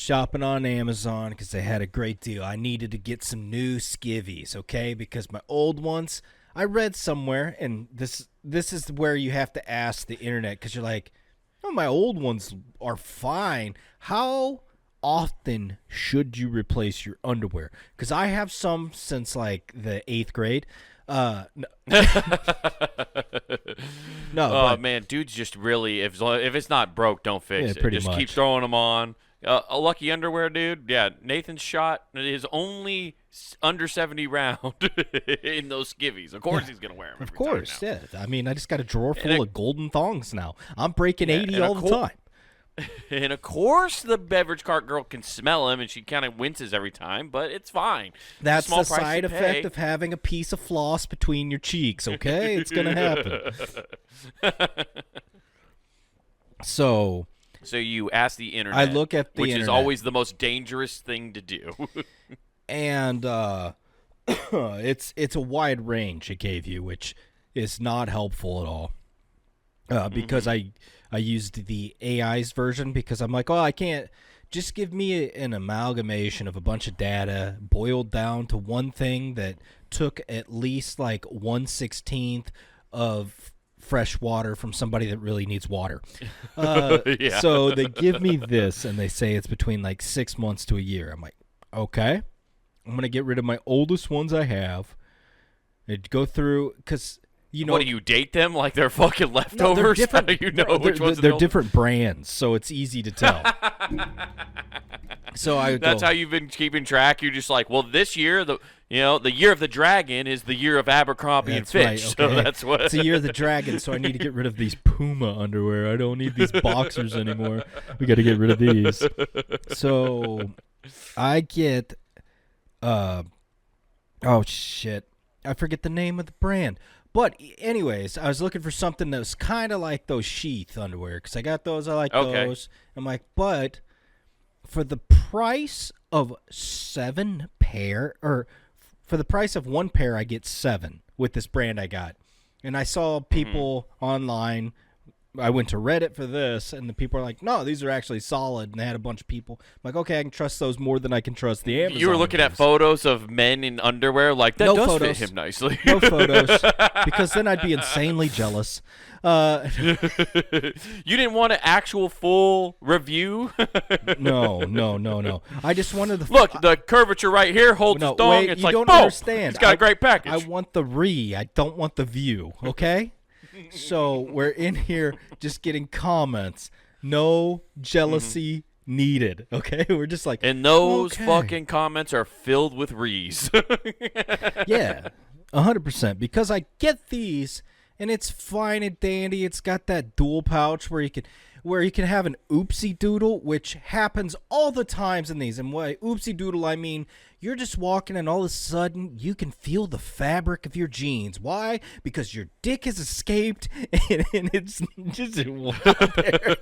shopping on Amazon because they had a great deal. I needed to get some new skivvies, okay? Because my old ones, I read somewhere, and this is where you have to ask the internet because you're like, oh, my old ones are fine. How often should you replace your underwear? Because I have some since like the 8th grade. No. Oh man, dudes just really if it's not broke, don't fix it. Pretty Just much. keep throwing them on. A lucky underwear, dude. Yeah, Nathan's shot is only under 70 round in those skivvies. Of course, he's gonna wear them. Of course, yeah. I mean, I just got a drawer full of golden thongs now. I'm breaking 80 all the time. And of course, the beverage cart girl can smell him, and she kind of winces every time, but it's fine. That's Small the price side to effect pay. of having a piece of floss between your cheeks, okay? It's going to happen. So you ask the internet. I look at the which internet. is always the most dangerous thing to do. And it's a wide range it gave you, which is not helpful at all. Because I used the AI's version because I'm like, oh, I can't just give me an amalgamation of a bunch of data boiled down to one thing that took at least like 1/16 of fresh water from somebody that really needs water. Yeah. So they give me this and they say it's between like 6 months to a year. I'm like, okay, I'm going to get rid of my oldest ones I have. I'd go through because... You know, what do you date them like they're fucking leftovers? they're different. How do you know which ones they're different brands, so it's easy to tell. So that's how you've been keeping track. You're just like, well, this year the year of the dragon is the year of Abercrombie and Fitch. Right, okay. So that's what it's the year of the dragon. So I need to get rid of these Puma underwear. I don't need these boxers anymore. We got to get rid of these. So I get, oh shit, I forget the name of the brand. But anyways, I was looking for something that was kind of like those sheath underwear because I got those. I like those. I'm like, but for the price of 7 pair, or for the price of 1 pair, I get 7 with this brand I got. And I saw people online. I went to Reddit for this, and the people are like, no, these are actually solid. And they had a bunch of people. I'm like, okay, I can trust those more than I can trust the Amazon. You were looking at photos of men in underwear like, that does photos. fit him nicely. No photos, because then I'd be insanely jealous. You didn't want an actual full review? No. I just wanted the... Look, the curvature right here holds his thong. Wait, it's you like, don't boom, understand. he's got a great package. I want the I don't want the view, okay? So we're in here just getting comments. No jealousy needed, okay? We're just like... And those okay. fucking comments are filled with rees. Yeah, 100%. Because I get these, and it's fine and dandy. It's got that dual pouch where you can have an oopsie doodle, which happens all the times in these. And by oopsie doodle, I mean you're just walking and all of a sudden you can feel the fabric of your jeans. Why? Because your dick has escaped and it's just there.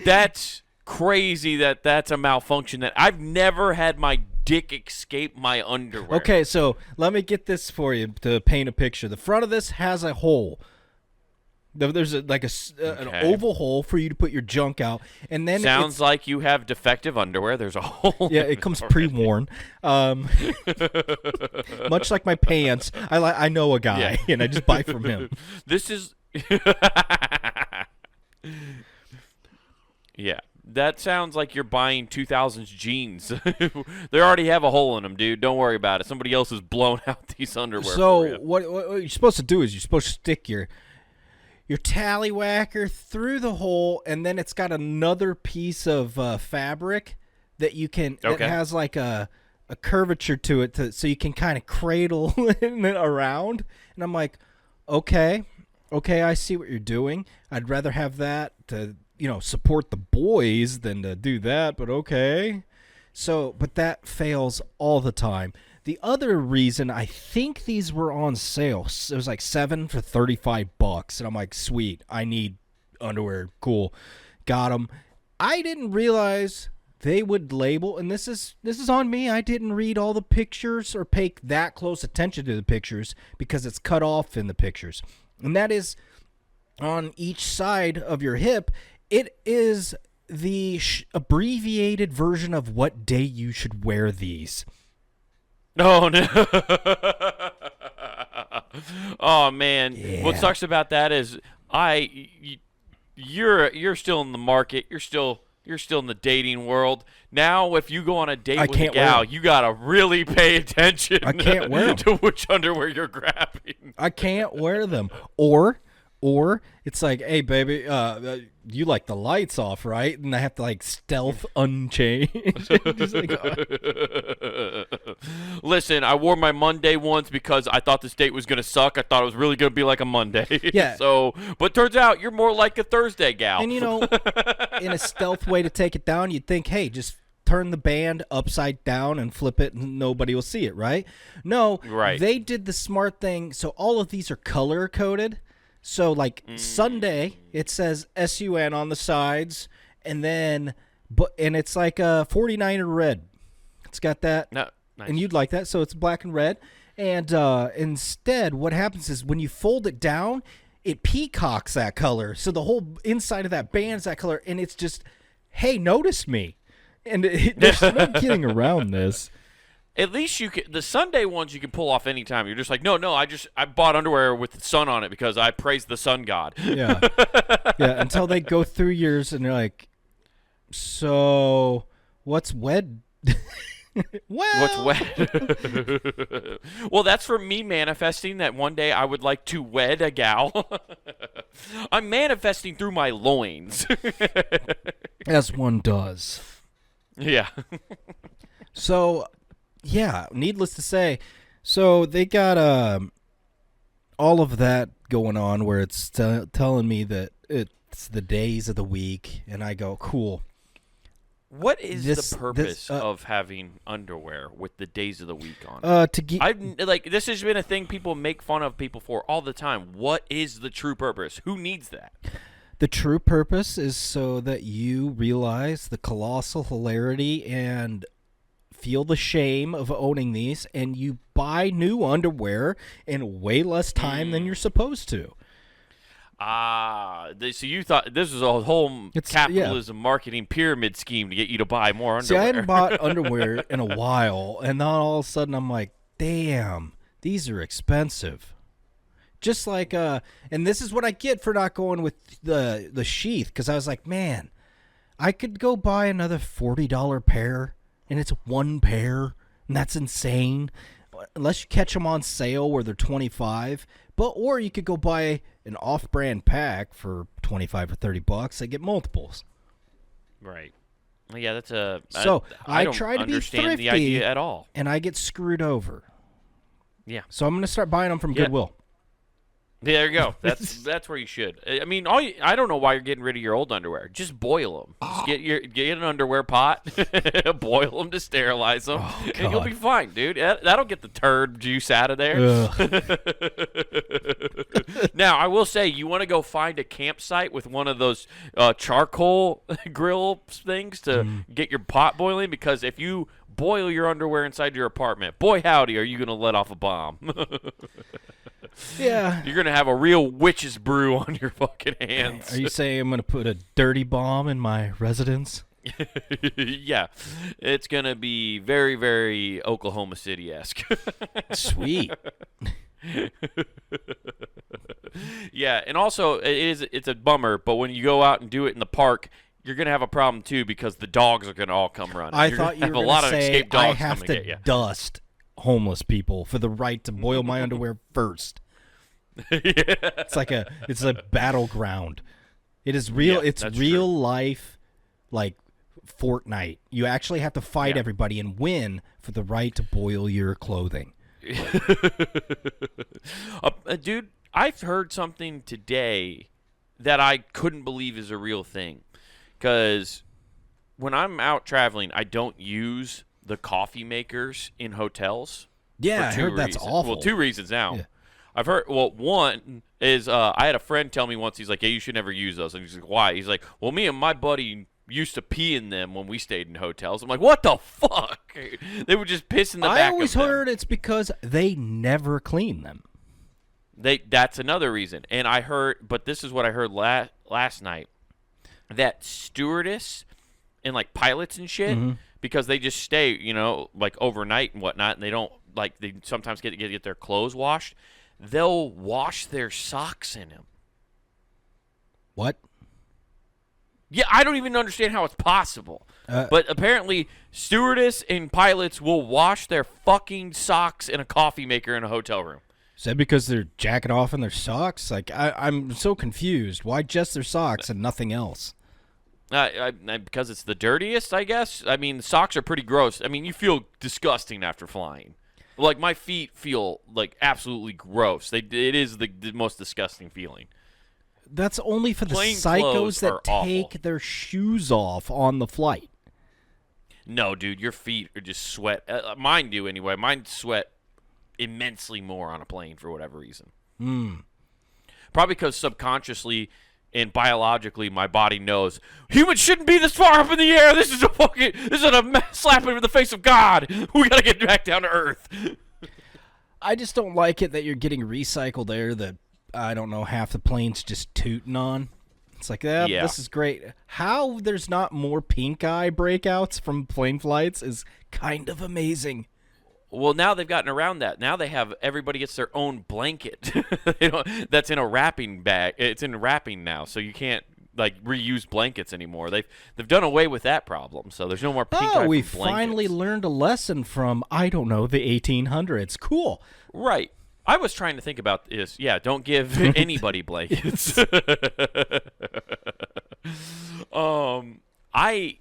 That's crazy that's a malfunction that I've never had my dick escape my underwear. Okay, so let me get this for you to paint a picture. The front of this has a hole. There's an oval hole for you to put your junk out, and then sounds like you have defective underwear. There's a hole. Yeah, it comes pre-worn. Much like my pants, I know a guy, and I just buy from him. This is, yeah. That sounds like you're buying 2000s jeans. They already have a hole in them, dude. Don't worry about it. Somebody else has blown out these underwear. So what you're supposed to do is you're supposed to stick your tallywhacker through the hole, and then it's got another piece of fabric that you can that has like a curvature to it, so you can kind of cradle it around. And I'm like, okay, I see what you're doing. I'd rather have that to support the boys than to do that, but okay. So, but that fails all the time. The other reason, I think these were on sale. It was like 7 for $35, and I'm like, sweet, I need underwear. Cool, got them. I didn't realize they would label, and this is on me. I didn't read all the pictures or pay that close attention to the pictures because it's cut off in the pictures, and that is on each side of your hip. It is the abbreviated version of what day you should wear these. Oh, no. Oh, man. Yeah. What sucks about that is you're still in the market. You're still in the dating world. Now, if you go on a date with a gal, you got to really pay attention I can't wear them. to which underwear you're grabbing. I can't wear them. Or it's like, hey, baby, you like the lights off, right? And I have to, like, stealth unchain. Just like, Listen, I wore my Monday once because I thought this date was going to suck. I thought it was really going to be like a Monday. Yeah. But turns out you're more like a Thursday gal. And, in a stealth way to take it down, you'd think, hey, just turn the band upside down and flip it and nobody will see it, right? No, right. They did the smart thing. So all of these are color-coded. So, like, Sunday, it says SUN on the sides, and then, and it's like a 49er red. It's got that. No, nice. And you'd like that, so it's black and red. And instead, what happens is when you fold it down, it peacocks that color. So the whole inside of that band is that color, and it's just, hey, notice me. And there's no getting around this. At least you can. The Sunday ones you can pull off anytime. You're just like, no, I bought underwear with the sun on it because I praise the sun god. Yeah, yeah. Until they go through yours and they're like, so what's wed? What's wed? Well, that's for me manifesting that one day I would like to wed a gal. I'm manifesting through my loins. As one does. Yeah. So. Yeah, needless to say, so they got all of that going on where it's telling me that it's the days of the week, and I go, cool. What is the purpose of having underwear with the days of the week on? This has been a thing people make fun of people for all the time. What is the true purpose? Who needs that? The true purpose is so that you realize the colossal hilarity and feel the shame of owning these, and you buy new underwear in way less time than you're supposed to. So you thought this was a whole capitalism marketing pyramid scheme to get you to buy more underwear. See, I hadn't bought underwear in a while, and then all of a sudden I'm like, damn, these are expensive. Just like, and this is what I get for not going with the sheath, because I was like, man, I could go buy another $40 pair, and it's one pair, and that's insane. Unless you catch them on sale where they're $25, or you could go buy an off-brand pack for $25 or $30 and get multiples. Right. Yeah, that's a. So I don't try to be thrifty, understand the idea at all, and I get screwed over. Yeah. So I'm going to start buying them from Goodwill. There you go. That's where you should. I mean, I don't know why you're getting rid of your old underwear. Just boil them. Just get an underwear pot, boil them to sterilize them, and you'll be fine, dude. That'll get the turd juice out of there. Now, I will say, you want to go find a campsite with one of those charcoal grill things to get your pot boiling, because if you boil your underwear inside your apartment, boy howdy, are you going to let off a bomb. Yeah. You're going to have a real witch's brew on your fucking hands. Are you saying I'm going to put a dirty bomb in my residence? Yeah. It's going to be very, very Oklahoma City-esque. Sweet. Yeah, and also it's a bummer, but when you go out and do it in the park, you're going to have a problem too, because the dogs are going to all come running. I thought you were going to say I have to dust homeless people for the right to boil my underwear first. Yeah. It's a battleground. It is real. Yeah, it's real life, like Fortnite. You actually have to fight everybody and win for the right to boil your clothing. Dude, I've heard something today that I couldn't believe is a real thing. Because when I'm out traveling, I don't use the coffee makers in hotels. Yeah, I heard that's awful. Well, two reasons now. Yeah. I've heard, one is I had a friend tell me once, he's like, hey, you should never use those. And he's like, why? He's like, well, me and my buddy used to pee in them when we stayed in hotels. I'm like, what the fuck? They would just piss in the back of them. I always heard it's because they never clean them. That's another reason. And I heard, but this is what I heard last night. that stewardess and like pilots and shit, because they just stay, like overnight and whatnot, and they don't they sometimes get their clothes washed. They'll wash their socks in them. What? Yeah, I don't even understand how it's possible. But apparently, stewardess and pilots will wash their fucking socks in a coffee maker in a hotel room. Is that because they're jacking off in their socks? Like, I'm so confused. Why just their socks and nothing else? Because it's the dirtiest, I guess. I mean, socks are pretty gross. I mean, you feel disgusting after flying. Like, my feet feel, like, absolutely gross. It is the most disgusting feeling. That's only for the Plain psychos that take awful. their shoes off on the flight. No, dude, your feet are just sweat. Mine do anyway. Mine sweat immensely more on a plane for whatever reason. Probably because subconsciously and biologically my body knows humans shouldn't be this far up in the air. This is a slap in the face of God. We gotta get back down to earth. I just don't like it that you're getting recycled air that, I don't know, half the plane's just tooting on. It's like, yeah, this is great. How there's not more pink eye breakouts from plane flights is kind of amazing. Well, now they've gotten around that. Now everybody gets their own blanket. That's in a wrapping bag. It's in wrapping now, so you can't reuse blankets anymore. They've done away with that problem, so there's no more pink eye from we blankets. finally learned a lesson from, I don't know, the 1800s. Cool. Right. I was trying to think about this. Yeah, don't give anybody blankets. I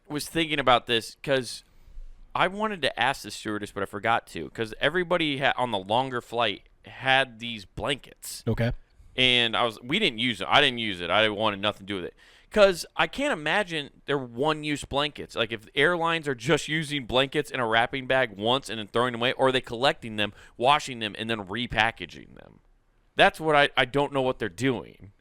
was thinking about this because I wanted to ask the stewardess, but I forgot to, because everybody on the longer flight had these blankets. Okay. And we didn't use it. I didn't use it. I wanted nothing to do with it. Because I can't imagine they're one-use blankets. Like, if airlines are just using blankets in a wrapping bag once and then throwing them away, or are they collecting them, washing them, and then repackaging them? That's what I don't know what they're doing.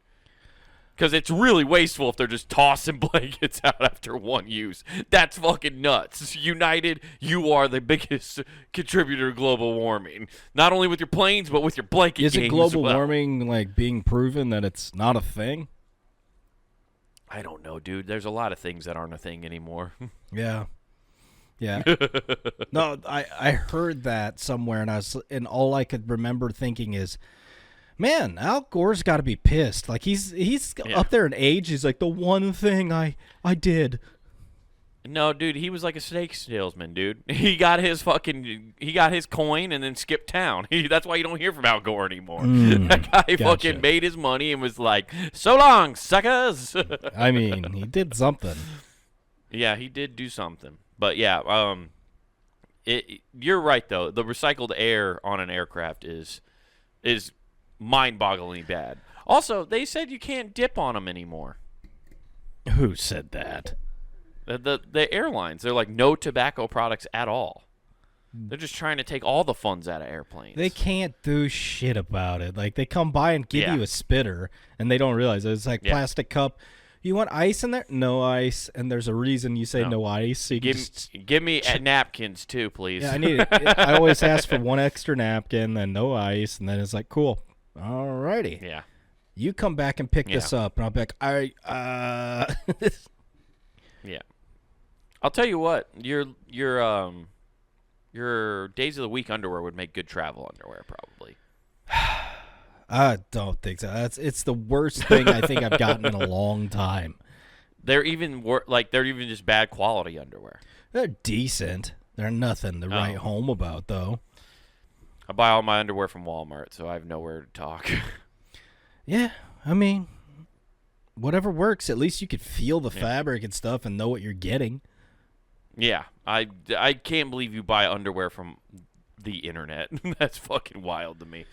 Because it's really wasteful if they're just tossing blankets out after one use. That's fucking nuts. United, you are the biggest contributor to global warming. Not only with your planes, but with your blanket Is gangs it global as well. warming, being proven that it's not a thing? I don't know, dude. There's a lot of things that aren't a thing anymore. Yeah. No, I heard that somewhere, and all I could remember thinking is, man, Al Gore's got to be pissed. Like, he's up there in age. He's like, the one thing I did. No, dude, he was like a snake salesman, dude. He got his coin and then skipped town. That's why you don't hear from Al Gore anymore. That guy fucking made his money and was like, so long, suckers. I mean, he did something. Yeah, he did do something. But yeah, you're right though. The recycled air on an aircraft is mind-bogglingly bad. Also, they said you can't dip on them anymore. Who said that? The airlines, they're like, no tobacco products at all. They're just trying to take all the funds out of airplanes. They can't do shit about it. Like, they come by and give you a spitter, and they don't realize it. It's like plastic cup. You want ice in there? No ice. And there's a reason you say no ice. So you give me napkins too, please. Yeah, I need it. I always ask for one extra napkin, then no ice, and then it's like, cool. All righty. Yeah. You come back and pick this up, and I'll be like, Yeah. I'll tell you what, your days of the week underwear would make good travel underwear, probably. I don't think so. It's the worst thing I think I've gotten in a long time. They're even just bad quality underwear. They're decent. They're nothing to write home about, though. I buy all my underwear from Walmart, so I have nowhere to talk. Yeah, I mean, whatever works. At least you could feel the fabric and stuff and know what you're getting. Yeah, I can't believe you buy underwear from the internet. That's fucking wild to me.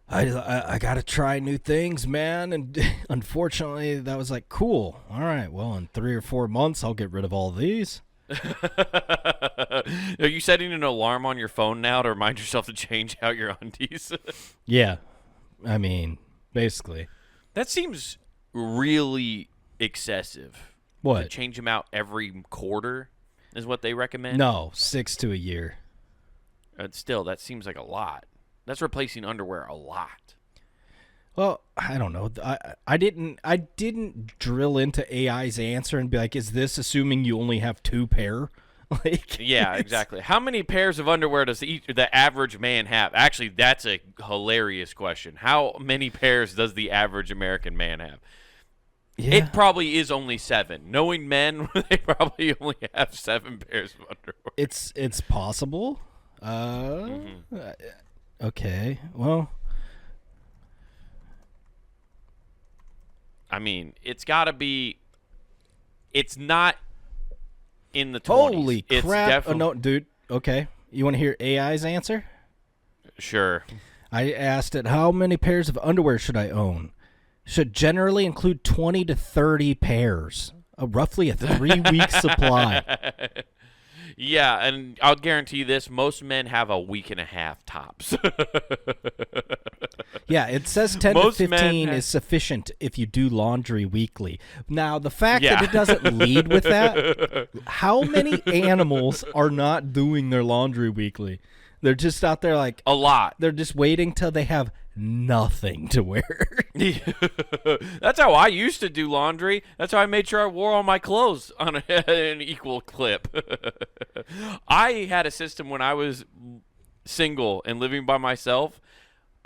I got to try new things, man. And unfortunately, that was like, cool. All right, well, in 3 or 4 months, I'll get rid of all these. Are you setting an alarm on your phone now to remind yourself to change out your undies? Yeah. I mean, basically. That seems really excessive. What? To change them out every quarter is what they recommend? No, 6 to a year. Still, that seems like a lot. That's replacing underwear a lot. Well, I don't know. I didn't drill into AI's answer and be like, is this assuming you only have 2 pair? Like, yeah, exactly. How many pairs of underwear does the average man have? Actually, that's a hilarious question. How many pairs does the average American man have? Yeah. It probably is only 7. Knowing men, they probably only have 7 pairs of underwear. It's possible. Okay. Well, I mean, it's got to be. It's not in the 20s. Holy crap! Oh, no, dude. Okay, you want to hear AI's answer? Sure. I asked it, how many pairs of underwear should I own? Should generally include 20 to 30 pairs, roughly a 3-week supply. Yeah, and I'll guarantee you this: most men have a week and a half tops. Yeah, it says 10 to 15 is sufficient if you do laundry weekly. Now, the fact that it doesn't lead with that, how many animals are not doing their laundry weekly? They're just out there like... A lot. They're just waiting till they have nothing to wear. That's how I used to do laundry. That's how I made sure I wore all my clothes on an equal clip. I had a system when I was single and living by myself.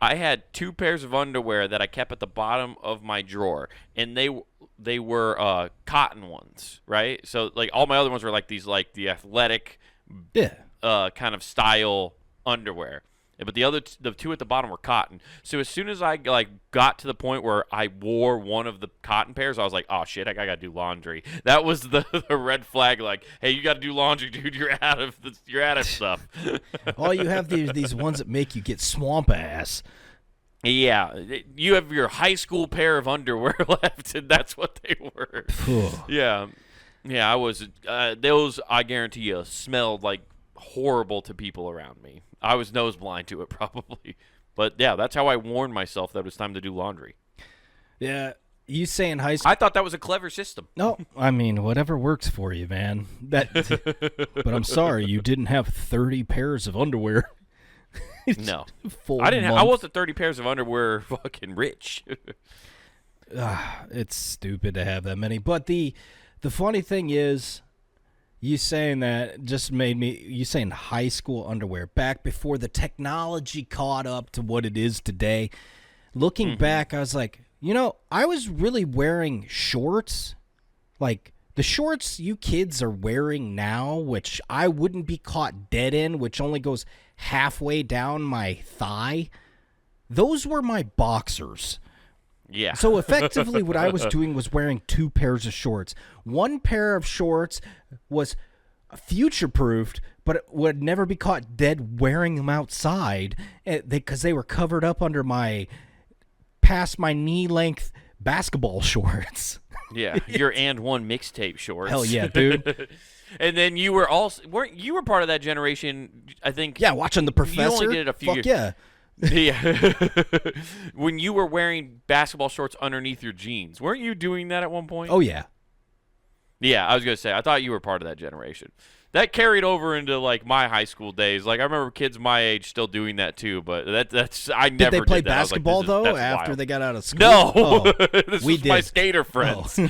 I had 2 pairs of underwear that I kept at the bottom of my drawer, and they were cotton ones, right? So like all my other ones were like these, like the athletic, kind of style underwear. But the 2 at the bottom were cotton. So as soon as I got to the point where I wore one of the cotton pairs, I was like, "Oh shit, I gotta do laundry." That was the red flag. Like, hey, you got to do laundry, dude. You're out of stuff. All you have these ones that make you get swamp ass. Yeah, you have your high school pair of underwear left, and that's what they were. Yeah, I was. Those, I guarantee you, smelled like horrible to people around me. I was nose blind to it probably. But yeah, that's how I warned myself that it was time to do laundry. Yeah, you say in high school. I thought that was a clever system. No, I mean, whatever works for you, man. But I'm sorry, you didn't have 30 pairs of underwear. No. I didn't I wasn't 30 pairs of underwear fucking rich. It's stupid to have that many. But the funny thing is, you saying that just made me, you saying high school underwear, back before the technology caught up to what it is today. Looking back, I was like, I was really wearing shorts. Like, the shorts you kids are wearing now, which I wouldn't be caught dead in, which only goes halfway down my thigh, those were my boxers. Yeah. So effectively what I was doing was wearing 2 pairs of shorts. One pair of shorts was future-proofed, but it would never be caught dead wearing them outside because they were covered up under past my knee-length basketball shorts. Yeah, your And One mixtape shorts. Hell yeah, dude. And then you were you were part of that generation, I think. Yeah, watching The Professor. You only did it a few years. Yeah. Yeah. When you were wearing basketball shorts underneath your jeans. Weren't you doing that at one point? Oh, yeah. Yeah, I was going to say, I thought you were part of that generation. That carried over into, like, my high school days. Like, I remember kids my age still doing that, too, but I never did that. Did they play basketball, though, after wild. they got out of school? No. Oh, this was my skater friends. Oh.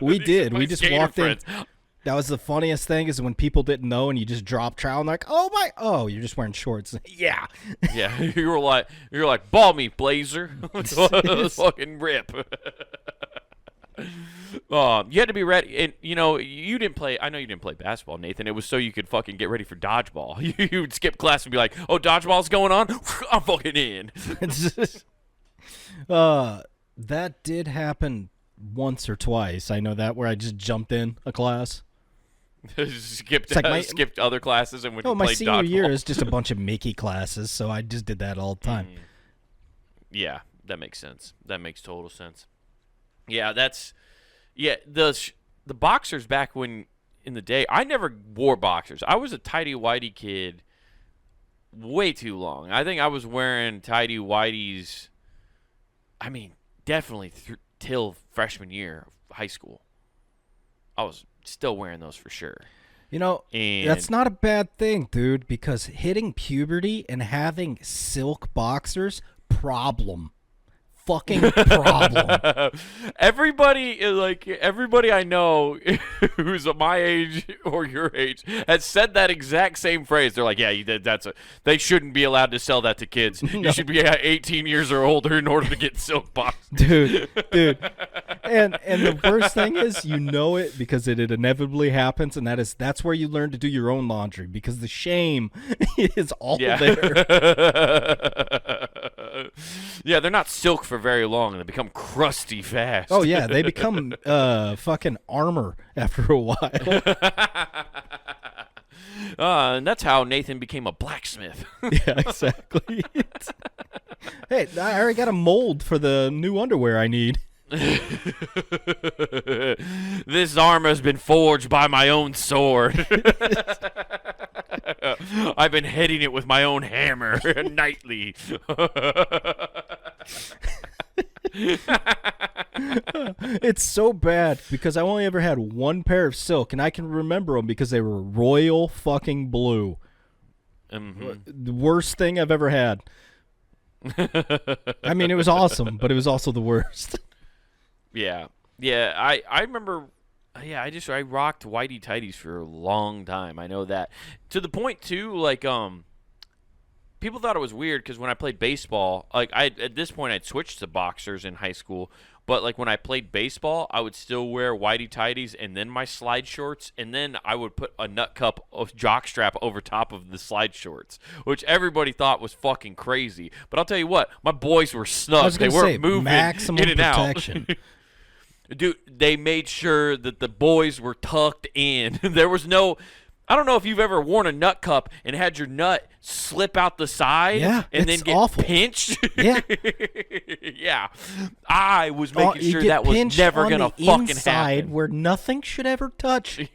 We did. We just walked friends. in. That was the funniest thing, is when people didn't know and you just drop trowel and like, oh, you're just wearing shorts. Yeah. Yeah, you were like, ball me, Blazer. Fucking rip. You had to be ready, and you didn't play. I know you didn't play basketball, Nathan. It was so you could fucking get ready for dodgeball. You would skip class and be like, "Oh, dodgeball's going on. I'm fucking in." That did happen once or twice. I know that, where I just jumped in a class. Skipped other classes and went to play my senior dodgeball. year is just a bunch of Mickey classes, so I just did that all the time. Yeah, that makes sense. That makes total sense. Yeah, the boxers back in the day, I never wore boxers. I was a tighty-whitey kid way too long. I think I was wearing tighty-whities, I mean, definitely till freshman year of high school. I was still wearing those for sure. That's not a bad thing, dude, because hitting puberty and having silk boxers, problem. fucking problem. Everybody I know who's my age or your age has said that exact same phrase. They're like, yeah, they shouldn't be allowed to sell that to kids. No. You should be 18 years or older in order to get silk boxers. Dude. And the worst thing is, you know it because it inevitably happens, and that's where you learn to do your own laundry, because the shame is all there. Yeah, they're not silk for very long, and they become crusty fast. Oh yeah, they become fucking armor after a while. And that's how Nathan became a blacksmith. Yeah, exactly. Hey, I already got a mold for the new underwear I need. This armor has been forged by my own sword. I've been hitting it with my own hammer nightly. It's so bad because I only ever had one pair of silk, and I can remember them because they were royal fucking blue. Mm-hmm. The worst thing I've ever had. I mean, it was awesome, but it was also the worst. Yeah. I remember. Yeah, I rocked whitey tighties for a long time. I know that, to the point too. Like, people thought it was weird because when I played baseball, like at this point I'd switched to boxers in high school. But like when I played baseball, I would still wear whitey tighties and then my slide shorts, and then I would put a nut cup of jockstrap over top of the slide shorts, which everybody thought was fucking crazy. But I'll tell you what, my boys were snug. They weren't moving maximum in and protection. out. Dude, they made sure that the boys were tucked in. There was no. I don't know if you've ever worn a nut cup and had your nut slip out the side and then get awful. Pinched. Yeah. Yeah. I was making sure that was never going to fucking happen. Where nothing should ever touch.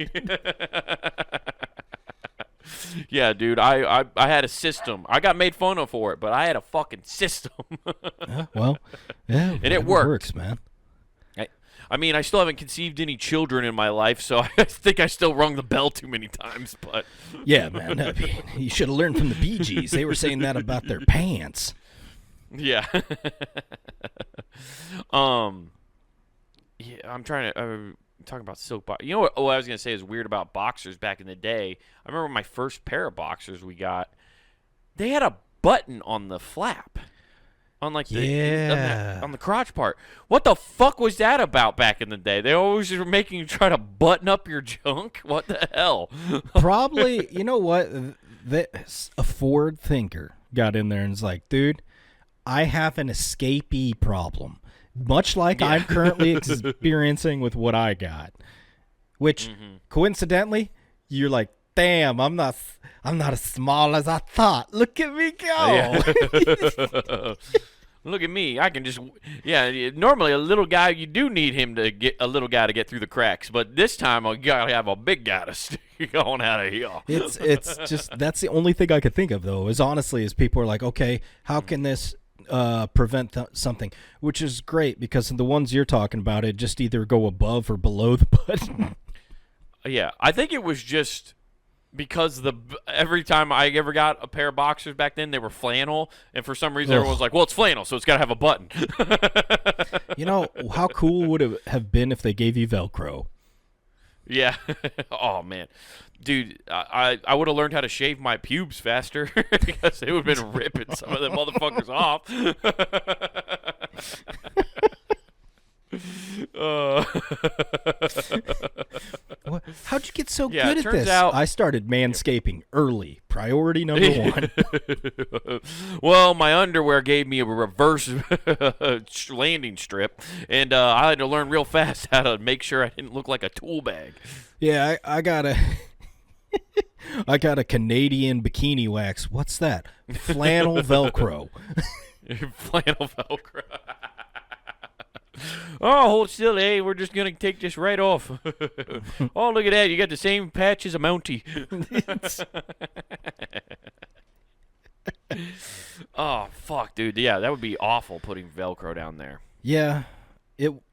Yeah, dude, I had a system. I got made fun of for it, but I had a fucking system. Well, yeah. And it works, man. I mean, I still haven't conceived any children in my life, so I think I still rung the bell too many times. But yeah, man, you should have learned from the Bee Gees. They were saying that about their pants. Yeah. Yeah, I'm trying to talking about silk boxers. You know what? I was gonna say is weird about boxers back in the day. I remember my first pair of boxers we got. They had a button on the flap. On like on the crotch part. What the fuck was that about back in the day? They always were making you try to button up your junk. What the hell? Probably, you know what? A forward thinker got in there and was like, dude, I have an escapee problem, much like I'm currently experiencing with what I got. Which, coincidentally, you're like, damn, I'm not as small as I thought. Look at me go. Yeah. Look at me. I can just normally a little guy, you do need him to get a little guy to get through the cracks, but this time you got to have a big guy to stick on out of here. It's just that's the only thing I could think of though. Is honestly is people are like, "Okay, how can this prevent something?" Which is great because the ones you're talking about, it just either go above or below the button. Yeah, I think it was just because every time I ever got a pair of boxers back then, they were flannel, and for some reason everyone was like, well, it's flannel, so it's got to have a button. You know, how cool would it have been if they gave you Velcro? Yeah. Oh, man. Dude, I would have learned how to shave my pubes faster because they would have been ripping some of them motherfuckers off. How'd you get so good at this? I started manscaping early. Priority number one. Well, my underwear gave me a reverse landing strip, and I had to learn real fast how to make sure I didn't look like a tool bag. Yeah, I got a Canadian bikini wax. What's that? Flannel Velcro. Flannel Velcro. Oh, hold still, hey. We're just going to take this right off. Oh, look at that. You got the same patch as a Mountie. Oh, fuck, dude. Yeah, that would be awful putting Velcro down there. Yeah.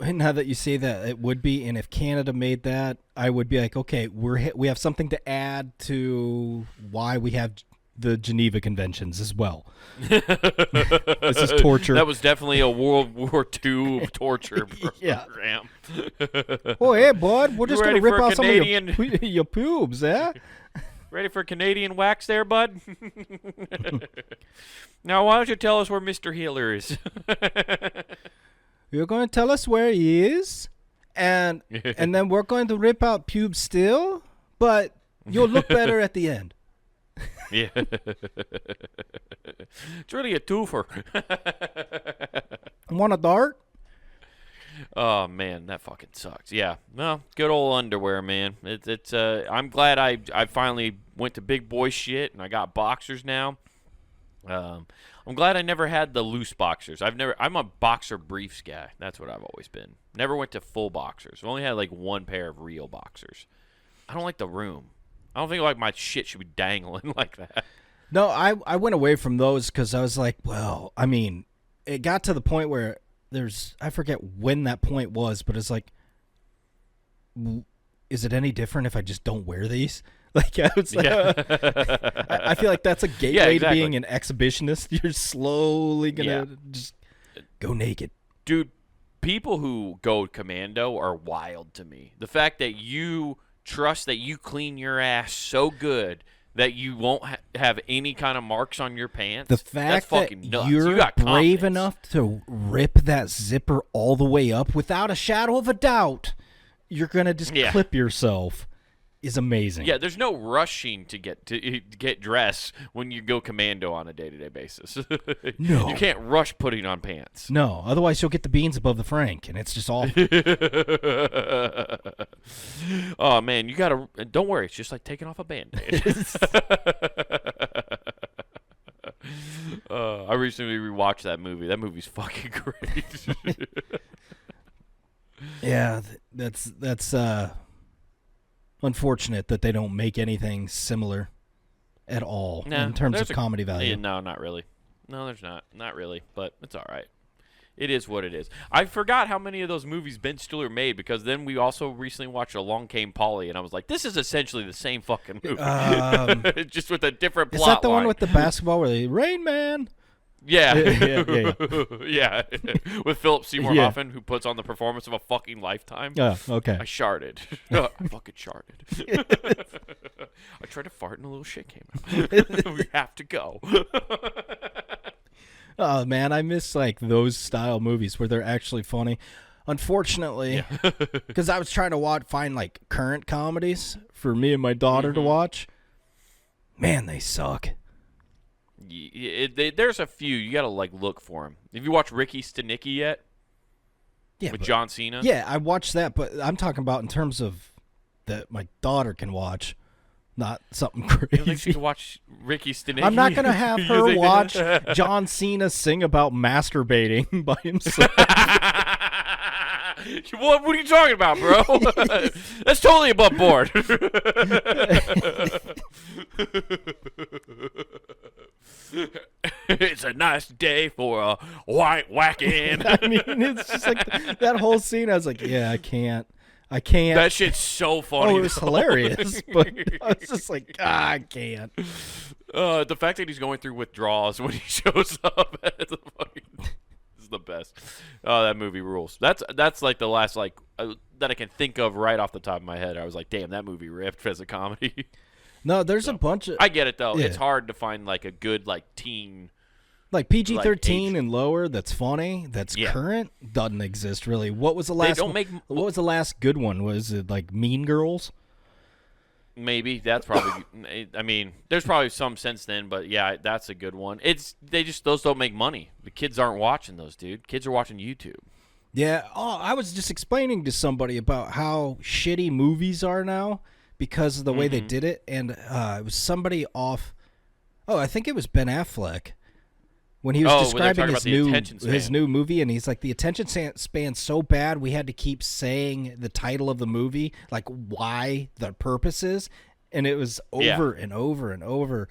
Now that you say that, it would be. And if Canada made that, I would be like, okay, we have something to add to why we have the Geneva Conventions as well. This is torture. That was definitely a World War II torture program. Oh, hey, bud, we're just going to rip out Canadian... some of your pubes, eh? Ready for Canadian wax there, bud? Now, why don't you tell us where Mr. Healer is? You're going to tell us where he is, and then we're going to rip out pubes still, but you'll look better at the end. Yeah. It's really a twofer. Want a dart? Oh man, that fucking sucks. Yeah, well, good old underwear, man. It's I'm glad I finally went to big boy shit and I got boxers now. I'm glad I never had the loose boxers. I'm a boxer briefs guy. That's what I've always been. Never went to full boxers. I've only had like one pair of real boxers. I don't like the room. I don't think like my shit should be dangling like that. No, I went away from those because I was like, well, I mean, it got to the point where I forget when that point was, but it's like, is it any different if I just don't wear these? Like, I was like, I feel like that's a gateway to being an exhibitionist. You're slowly going to just go naked. Dude, people who go commando are wild to me. The fact that you trust that you clean your ass so good that you won't have any kind of marks on your pants. The fact that nuts. you're you brave enough to rip that zipper all the way up without a shadow of a doubt, you're going to just clip yourself is amazing. Yeah, there's no rushing to get dressed when you go commando on a day-to-day basis. No. You can't rush putting on pants. No, otherwise you'll get the beans above the frank, and it's just awful. Oh, man, you got to... Don't worry, it's just like taking off a Band-Aid. I recently rewatched that movie. That movie's fucking great. Yeah, that's unfortunate that they don't make anything similar at all in terms of comedy value. No, not really. No, there's not. Not really, but it's all right. It is what it is. I forgot how many of those movies Ben Stiller made because then we also recently watched Along Came Polly, and I was like, this is essentially the same fucking movie. Just with a different plot line. Is that the line. one with the basketball where they, Rain Man? Yeah. Yeah. With Philip Seymour Hoffman, who puts on the performance of a fucking lifetime. Yeah, okay. I sharted. I fucking sharted. I tried to fart and a little shit came out. We have to go. Oh, man, I miss, like, those style movies where they're actually funny. Unfortunately, because I was trying to find, like, current comedies for me and my daughter to watch. Man, they suck. There's a few. You got to, like, look for them. Have you watched Ricky Stenicki yet? Yeah. With John Cena? Yeah, I watched that, but I'm talking about in terms of that my daughter can watch. Not something crazy. You don't think she can watch Ricky Stenicki? I'm not going to have her watch John Cena sing about masturbating by himself. What are you talking about, bro? That's totally above board. It's a nice day for a white whacking. I mean, it's just like that whole scene. I was like, yeah, I can't. That shit's so funny. Oh, it was hilarious, but I was just like, I can't. The fact that he's going through withdrawals when he shows up is the best. Oh, that movie rules. That's like the last that I can think of right off the top of my head. I was like, damn, that movie ripped as a comedy. No, there's a bunch of. I get it though. Yeah. It's hard to find like a good like teen. Like PG-13 and lower, that's funny, that's current, doesn't exist really. What was the last? What was the last good one? Was it like Mean Girls? Maybe that's probably. I mean, there's probably some since then, but yeah, that's a good one. Those don't make money. The kids aren't watching those, dude. Kids are watching YouTube. Yeah. Oh, I was just explaining to somebody about how shitty movies are now because of the way they did it, and it was somebody off. Oh, I think it was Ben Affleck. When he was describing his new movie, and he's like, the attention span's so bad, we had to keep saying the title of the movie, like why the purpose is, and it was over and over and over.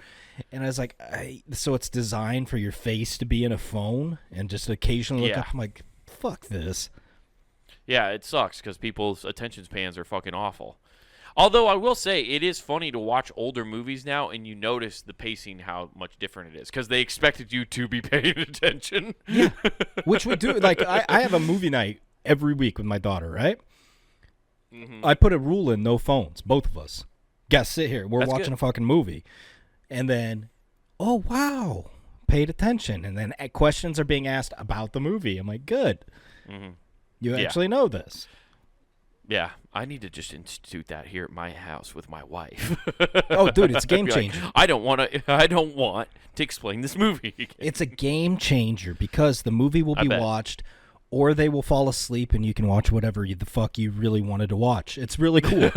And I was like, so it's designed for your face to be in a phone and just occasionally look up. I'm like, fuck this. Yeah, it sucks because people's attention spans are fucking awful. Although I will say it is funny to watch older movies now and you notice the pacing, how much different it is, because they expected you to be paying attention. Yeah, which we do. Like I have a movie night every week with my daughter, right? Mm-hmm. I put a rule in: no phones, both of us. Guys, sit here. We're watching a fucking movie, and then, oh wow, paid attention, and then questions are being asked about the movie. I'm like, good, you actually know this. Yeah, I need to just institute that here at my house with my wife. Oh, dude, it's a game changer. Like, I don't want to explain this movie. It's a game changer because the movie will be watched, or they will fall asleep, and you can watch whatever the fuck you really wanted to watch. It's really cool.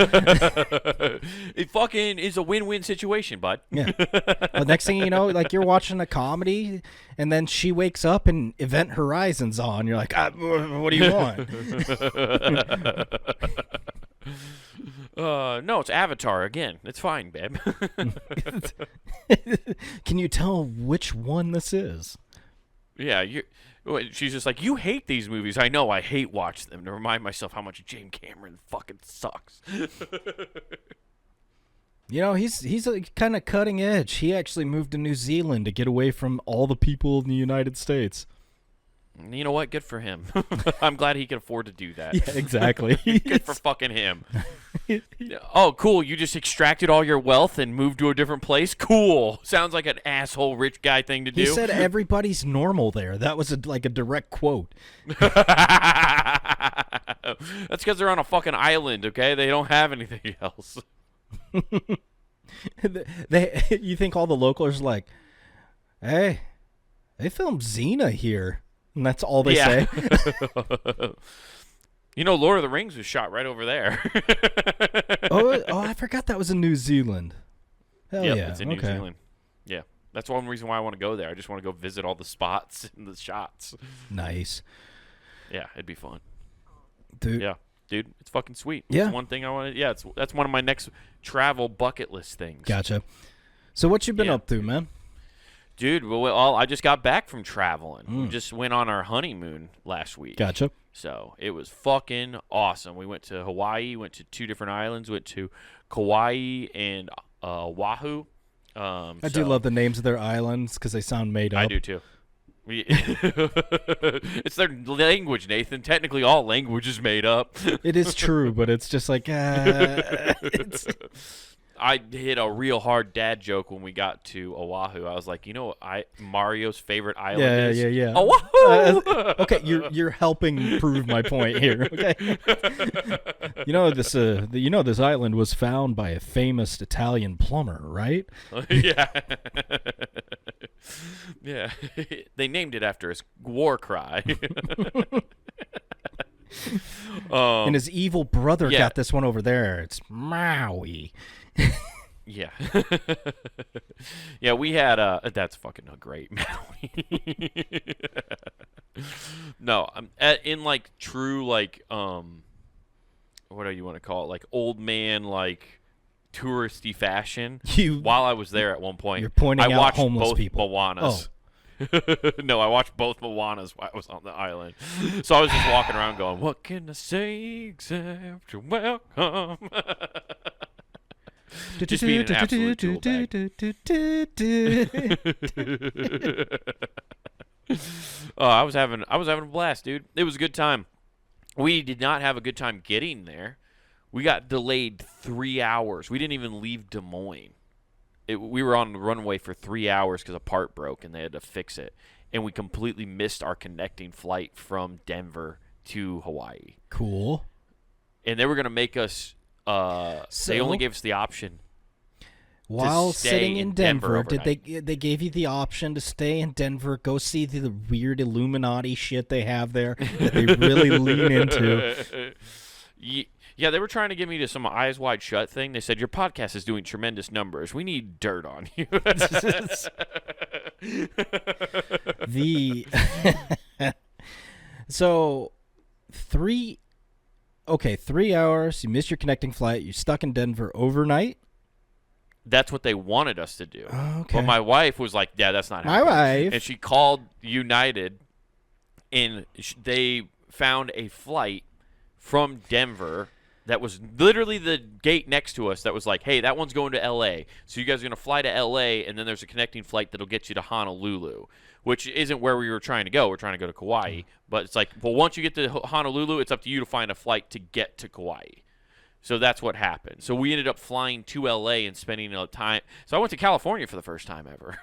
It fucking is a win-win situation, bud. Yeah. Well, next thing you know, like you're watching a comedy, and then she wakes up and Event Horizon's on. You're like, what do you want? No, it's Avatar again. It's fine, babe. Can you tell which one this is? Yeah, she's just like, you hate these movies. I know, I hate watch them to remind myself how much James Cameron fucking sucks. You know, he's kind of cutting edge. He actually moved to New Zealand to get away from all the people in the United States. You know what? Good for him. I'm glad he can afford to do that. Yeah, exactly. Good for fucking him. Oh, cool. You just extracted all your wealth and moved to a different place? Cool. Sounds like an asshole rich guy thing to do. He said everybody's normal there. That was like a direct quote. That's because they're on a fucking island, okay? They don't have anything else. You think all the locals are like, hey, they filmed Xena here. And that's all they say. You know, Lord of the Rings was shot right over there. oh, I forgot that was in New Zealand. Hell yeah. It's in New Zealand. Yeah. That's one reason why I want to go there. I just want to go visit all the spots and the shots. Nice. Yeah, it'd be fun. Dude. Yeah. Dude, it's fucking sweet. Yeah. It's one thing I want to... Yeah, that's one of my next travel bucket list things. Gotcha. So what you been up to, man? Dude, well, I just got back from traveling. We just went on our honeymoon last week. Gotcha. So it was fucking awesome. We went to Hawaii, went to 2 different islands, went to Kauai and Oahu. I do love the names of their islands because they sound made up. I do too. It's their language, Nathan. Technically, all language is made up. It is true, but it's just like... I hit a real hard dad joke when we got to Oahu. I was like, you know what Mario's favorite island is? Yeah. Oahu! Okay, you're helping prove my point here, okay? This island was found by a famous Italian plumber, right? Yeah. Yeah. They named it after his war cry. And his evil brother got this one over there. It's Maui. Yeah. Yeah, we had that's fucking great, Maui. No, in like true like what do you want to call it? Like old man like touristy fashion. While I was there at one point, you're pointing I out watched homeless both people. Moanas. Oh. No, I watched both Moanas while I was on the island. So I was just walking around going, what can I say except you're welcome? Just being an absolute tool bag. I was having a blast, dude. It was a good time. We did not have a good time getting there. We got delayed 3 hours. We didn't even leave Des Moines. We were on the runway for 3 hours because a part broke and they had to fix it. And we completely missed our connecting flight from Denver to Hawaii. Cool. And they were going to make us... they only gave us the option while to stay sitting in Denver. Did they gave you the option to stay in Denver, go see the weird Illuminati shit they have there that they really lean into? Yeah, they were trying to get me to some Eyes Wide Shut thing. They said, your podcast is doing tremendous numbers. We need dirt on you. So 3 hours, you missed your connecting flight, you're stuck in Denver overnight. That's what they wanted us to do. Okay. But my wife was like, yeah, that's not happening. My wife. And she called United, and they found a flight from Denver that was literally the gate next to us that was like, hey, that one's going to L.A., so you guys are going to fly to L.A., and then there's a connecting flight that'll get you to Honolulu, which isn't where we were trying to go. We're trying to go to Kauai. But it's like, well, once you get to Honolulu, it's up to you to find a flight to get to Kauai. So that's what happened. So we ended up flying to L.A. and spending time. So I went to California for the first time ever.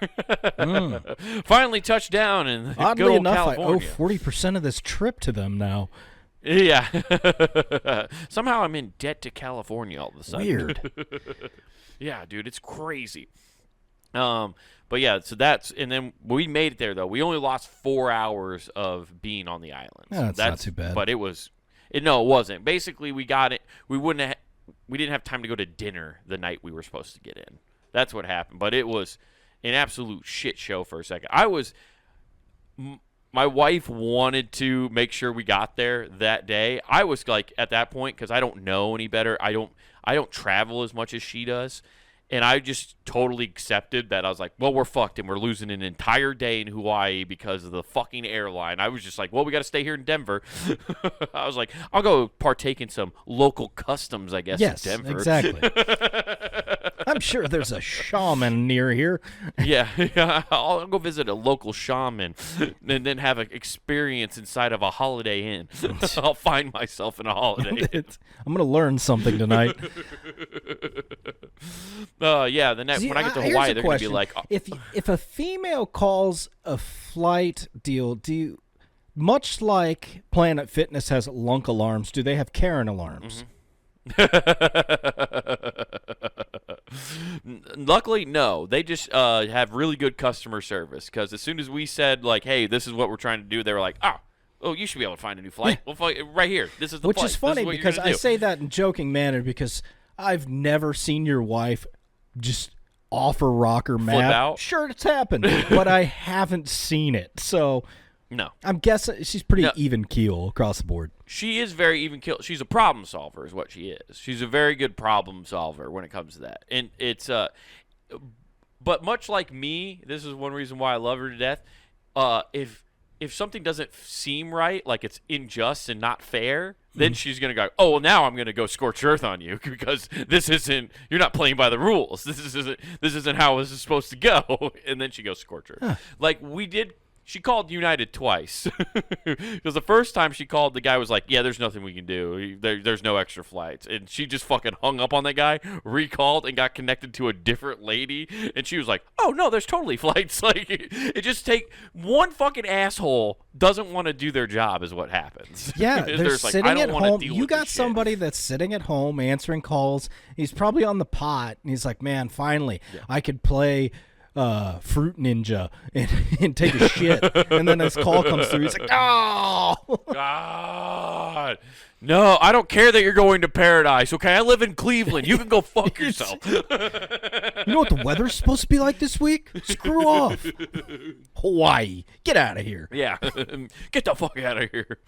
Finally touched down in Oddly enough, California. I owe 40% of this trip to them now. Yeah. Somehow I'm in debt to California all of a sudden. Weird. Yeah, dude, it's crazy. But yeah, so and then we made it there though. We only lost 4 hours of being on the island. Yeah, that's not too bad. But it wasn't. Basically, we got it. We didn't have time to go to dinner the night we were supposed to get in. That's what happened. But it was an absolute shit show for a second. My wife wanted to make sure we got there that day. I was like, at that point, because I don't know any better. I don't travel as much as she does. And I just totally accepted that. I was like, well, we're fucked, and we're losing an entire day in Hawaii because of the fucking airline. I was just like, well, we got to stay here in Denver. I was like, I'll go partake in some local customs, I guess, yes, in Denver. Exactly. I'm sure there's a shaman near here. Yeah, I'll go visit a local shaman and then have an experience inside of a Holiday Inn. I'll find myself in a Holiday Inn. I'm going to learn something tonight. Yeah, when I get to Hawaii, they're going to be like... If a female calls a flight deal, do you... Much like Planet Fitness has lunk alarms, do they have Karen alarms? Luckily, no. They just have really good customer service, because as soon as we said, like, hey, this is what we're trying to do, they were like, oh, you should be able to find a new flight. We'll fly right here. This is the Which flight. is funny because I do. say that in joking manner because I've never seen your wife just offer rocker Flip map. out? Sure, it's happened, but I haven't seen it. So no, I'm guessing she's pretty even keel across the board. She is very even keel. She's a problem solver, is what she is. She's a very good problem solver when it comes to that. And it's but much like me, this is one reason why I love her to death. If something doesn't seem right, like it's unjust and not fair, then she's going to go, oh, well, now I'm going to go scorch earth on you because you're not playing by the rules. This isn't how this is supposed to go. And then she goes scorch earth. Huh. Like she called United twice. Because the first time she called, the guy was like, yeah, there's nothing we can do. There's no extra flights. And she just fucking hung up on that guy, recalled, and got connected to a different lady. And she was like, oh, no, there's totally flights. Like, it just one fucking asshole doesn't want to do their job is what happens. Yeah, they're sitting at home. You got somebody that's sitting at home answering calls. He's probably on the pot. And he's like, man, finally, I could play Fruit Ninja and take a shit. And then this call comes through. He's like, oh, God. No, I don't care that you're going to paradise, okay? I live in Cleveland. You can go fuck yourself. You know what the weather's supposed to be like this week? Screw off. Hawaii. Get out of here. Yeah. Get the fuck out of here.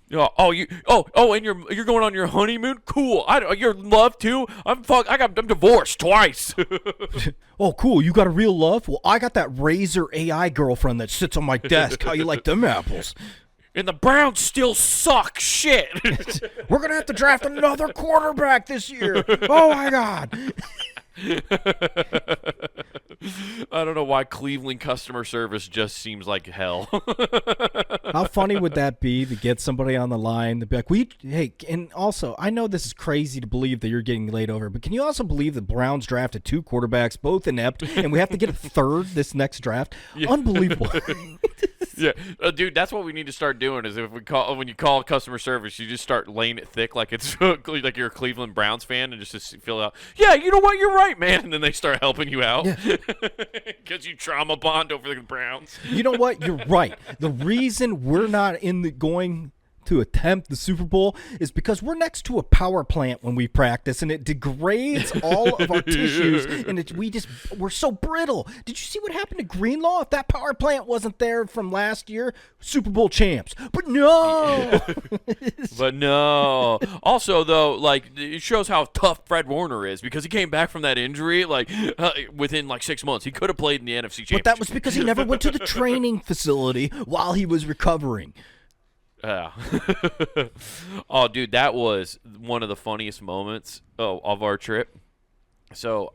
And you're going on your honeymoon? Cool. You're in love too? I'm divorced twice. Oh, cool. You got a real love? Well, I got that Razor AI girlfriend that sits on my desk. How you like them apples? And the Browns still suck. Shit. We're going to have to draft another quarterback this year. Oh, my God. I don't know why Cleveland customer service just seems like hell. How funny would that be to get somebody on the line to be like, hey, and also, I know this is crazy to believe that you're getting laid over, but can you also believe the Browns drafted 2 quarterbacks, both inept, and we have to get a third this next draft? Yeah. Unbelievable. Yeah, dude, that's what we need to start doing. Is when you call customer service, you just start laying it thick like it's like you're a Cleveland Browns fan, and just fill out. Yeah, you know what? You're right, man. And then they start helping you out because you trauma bond over the Browns. You know what? You're right. The reason we're not going to attempt the Super Bowl is because we're next to a power plant when we practice, and it degrades all of our tissues, and we're so brittle. Did you see what happened to Greenlaw? If that power plant wasn't there from last year, Super Bowl champs. But no. But no. Also, though, like, it shows how tough Fred Warner is because he came back from that injury within 6 months. He could have played in the NFC Championship. But that was because he never went to the training facility while he was recovering. Yeah. Oh, dude, that was one of the funniest moments of our trip. So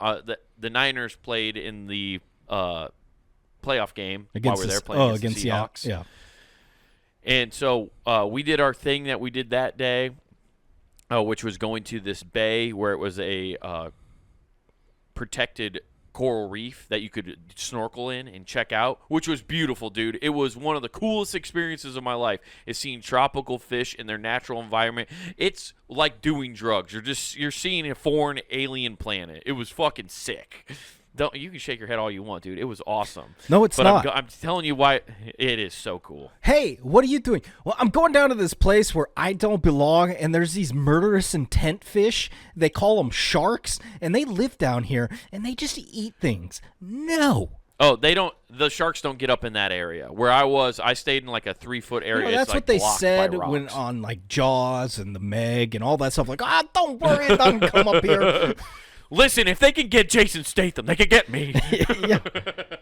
the Niners played in the playoff game while we were there playing against the Seahawks. Yeah. And so we did our thing that we did that day, which was going to this bay where it was a protected coral reef that you could snorkel in and check out, which was beautiful, dude. It was one of the coolest experiences of my life, is seeing tropical fish in their natural environment. It's like doing drugs. You're seeing a foreign alien planet. It was fucking sick. You can shake your head all you want, dude. It was awesome. No, it's not. I'm telling you why it is so cool. Hey, what are you doing? Well, I'm going down to this place where I don't belong, and there's these murderous intent fish. They call them sharks, and they live down here, and they just eat things. No. Oh, they don't. The sharks don't get up in that area. Where I stayed in like a 3-foot area. That's like what they said when on like Jaws and the Meg and all that stuff. Like, don't worry, it doesn't come up here. Listen, if they can get Jason Statham, they can get me. Yeah,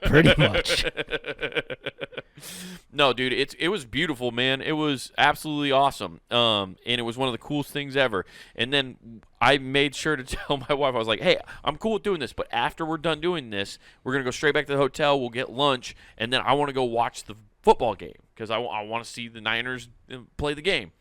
pretty much. No, dude, it was beautiful, man. It was absolutely awesome. And it was one of the coolest things ever. And then I made sure to tell my wife, I was like, hey, I'm cool with doing this, but after we're done doing this, we're going to go straight back to the hotel. We'll get lunch, and then I want to go watch the football game because I want to see the Niners play the game.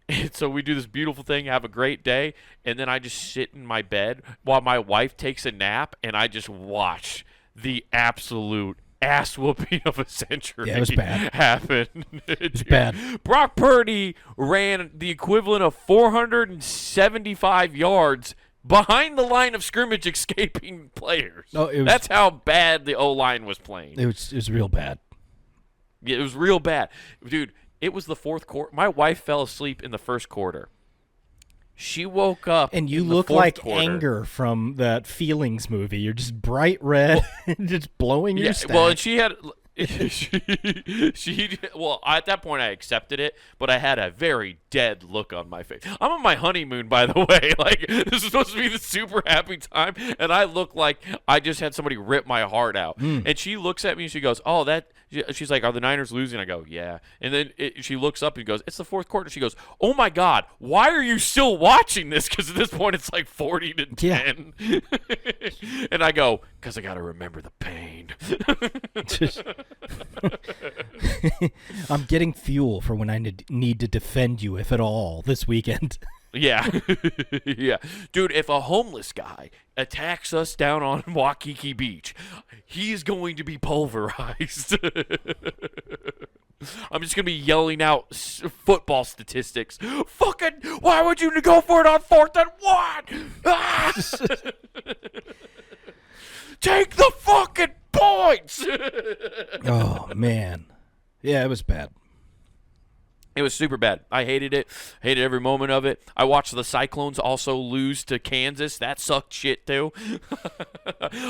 And so we do this beautiful thing, have a great day, and then I just sit in my bed while my wife takes a nap, and I just watch the absolute ass whooping of a century it was bad. happen. It's bad. Brock Purdy ran the equivalent of 475 yards behind the line of scrimmage, escaping players. That's how bad the O-line was playing. It was real bad. Yeah, it was real bad. Dude, it was the fourth quarter. My wife fell asleep in the first quarter. She woke up, and you look like Anger from that Feelings movie. You're just bright red, just blowing your stack. Well, and she had. Well, at that point I accepted it, but I had a very dead look on my face. I'm on my honeymoon, by the way. Like, this is supposed to be the super happy time, and I look like I just had somebody rip my heart out. And she looks at me and she goes, she's like, are the Niners losing? I go, yeah. And then she looks up and goes, it's the fourth quarter. She goes, oh my God, why are you still watching this? Because at this point it's like 40-10. Yeah. And I go, because I got to remember the pain. I'm getting fuel for when I need to defend you, if at all, this weekend. Yeah. Yeah. Dude, if a homeless guy attacks us down on Waikiki Beach, he's going to be pulverized. I'm just going to be yelling out football statistics. Fucking, why would you go for it on 4th and 1? Ah! Take the fucking points. Oh, man. Yeah, it was bad. It was super bad. I hated it. Hated every moment of it. I watched the Cyclones also lose to Kansas. That sucked shit, too.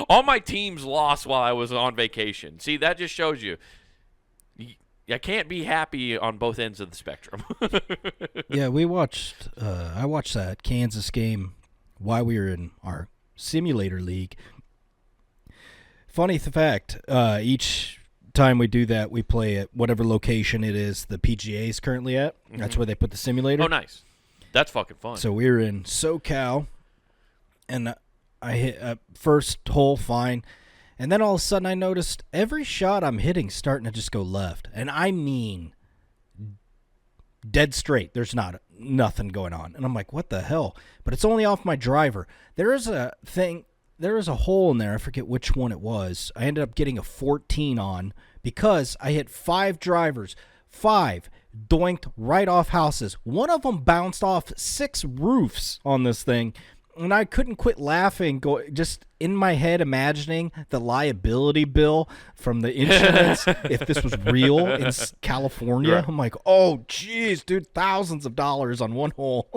All my teams lost while I was on vacation. See, that just shows you. I can't be happy on both ends of the spectrum. Yeah, I watched that Kansas game while we were in our simulator league. Funny fact, each time we do that, we play at whatever location it is the PGA is currently at. Mm-hmm. That's where they put the simulator. Oh, nice. That's fucking fun. So we were in SoCal, and I hit first hole fine, and then all of a sudden I noticed every shot I'm hitting starting to just go left, and I mean dead straight. There's nothing going on, and I'm like, what the hell? But it's only off my driver. There is a hole in there. I forget which one it was. I ended up getting a 14 on because I hit 5 drivers. 5 doinked right off houses. One of them bounced off 6 roofs on this thing. And I couldn't quit laughing, just in my head imagining the liability bill from the insurance if this was real in California. Right. I'm like, oh, geez, dude, thousands of dollars on one hole.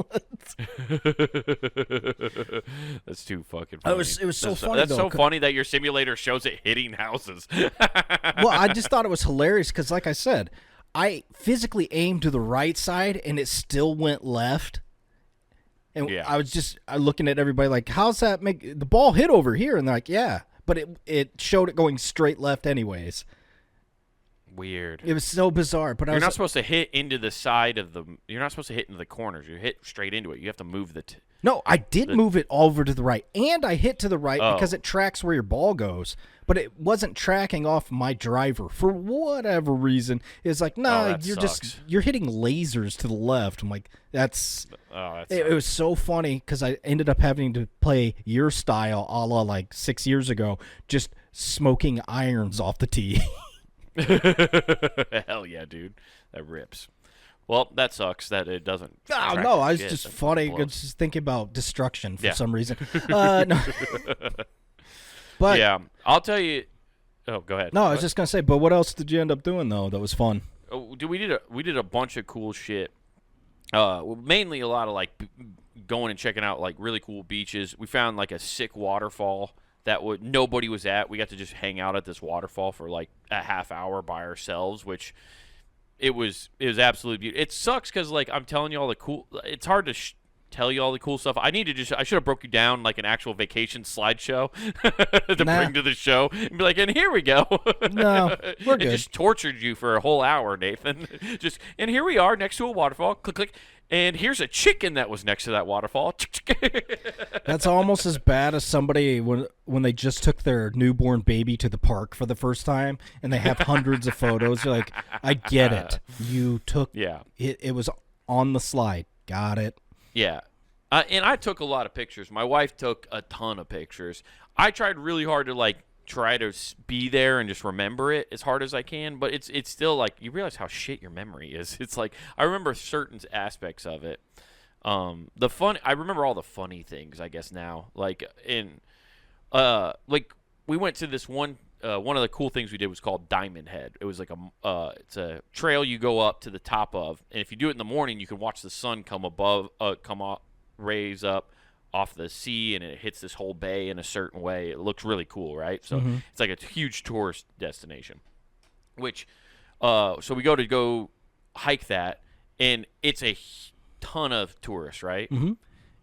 That's too fucking funny. It was so funny, That's so funny that your simulator shows it hitting houses. Well, I just thought it was hilarious because, like I said, I physically aimed to the right side and it still went left. And yeah. I was just looking at everybody like, how's that make the ball hit over here? And they're like, yeah, but it showed it going straight left anyways. Weird. It was so bizarre. But you're not supposed to hit into the side of the. You're not supposed to hit into the corners. You hit straight into it. You have to move the. No, I did move it all over to the right, and I hit to the right because it tracks where your ball goes. But it wasn't tracking off my driver for whatever reason. It's like, nah, you're hitting lasers to the left. I'm like, that's. It was so funny because I ended up having to play your style, a la like 6 years ago, just smoking irons off the tee. Hell yeah, dude, that rips. Well, that sucks that it doesn't. Oh, no, I was just funny. I was just thinking about destruction for some reason. No. But yeah, I'll tell you. Oh, go ahead. No, I was just gonna say. But what else did you end up doing though? That was fun. Oh, dude, we did a bunch of cool shit. Mainly a lot of like going and checking out like really cool beaches. We found like a sick waterfall that nobody was at. We got to just hang out at this waterfall for like a half hour by ourselves, which. It was absolutely beautiful. It sucks because like I'm telling you all the cool. It's hard to tell you all the cool stuff. I should have broke you down like an actual vacation slideshow to bring to the show and be like, and here we go. No, we're good. It just tortured you for a whole hour, Nathan. And here we are next to a waterfall. Click, click. And here's a chicken that was next to that waterfall. That's almost as bad as somebody when they just took their newborn baby to the park for the first time and they have hundreds of photos. You're like, I get it. You took it was on the slide. Got it. Yeah. And I took a lot of pictures. My wife took a ton of pictures. I tried really hard to like try to be there and just remember it as hard as I can, but it's still like you realize how shit your memory is. It's like I remember certain aspects of it. I remember all the funny things, I guess now. Like like we went to this one of the cool things we did was called Diamond Head. It was like it's a trail you go up to the top of, and if you do it in the morning, you can watch the sun raise up off the sea, and it hits this whole bay in a certain way. It looks really cool, right? So it's like a huge tourist destination. Which, so we go hike that, and it's a ton of tourists, right? Mm-hmm.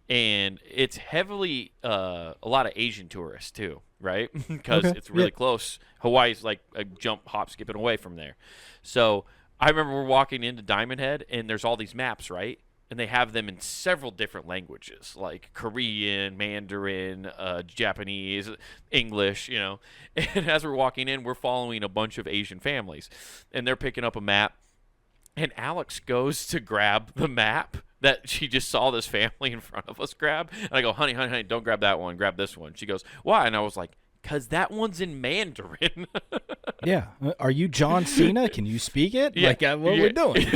And it's heavily a lot of Asian tourists too, right? Because it's really close. Hawaii's like a jump, hop, skipping away from there. So I remember we're walking into Diamond Head, and there's all these maps, right? And they have them in several different languages, like Korean, Mandarin, Japanese, English, you know. And as we're walking in, we're following a bunch of Asian families. And they're picking up a map. And Alex goes to grab the map that she just saw this family in front of us grab. And I go, honey, don't grab that one. Grab this one. She goes, why? And I was like, because that one's in Mandarin. Yeah. Are you John Cena? Can you speak it? Yeah. Like, what are we doing?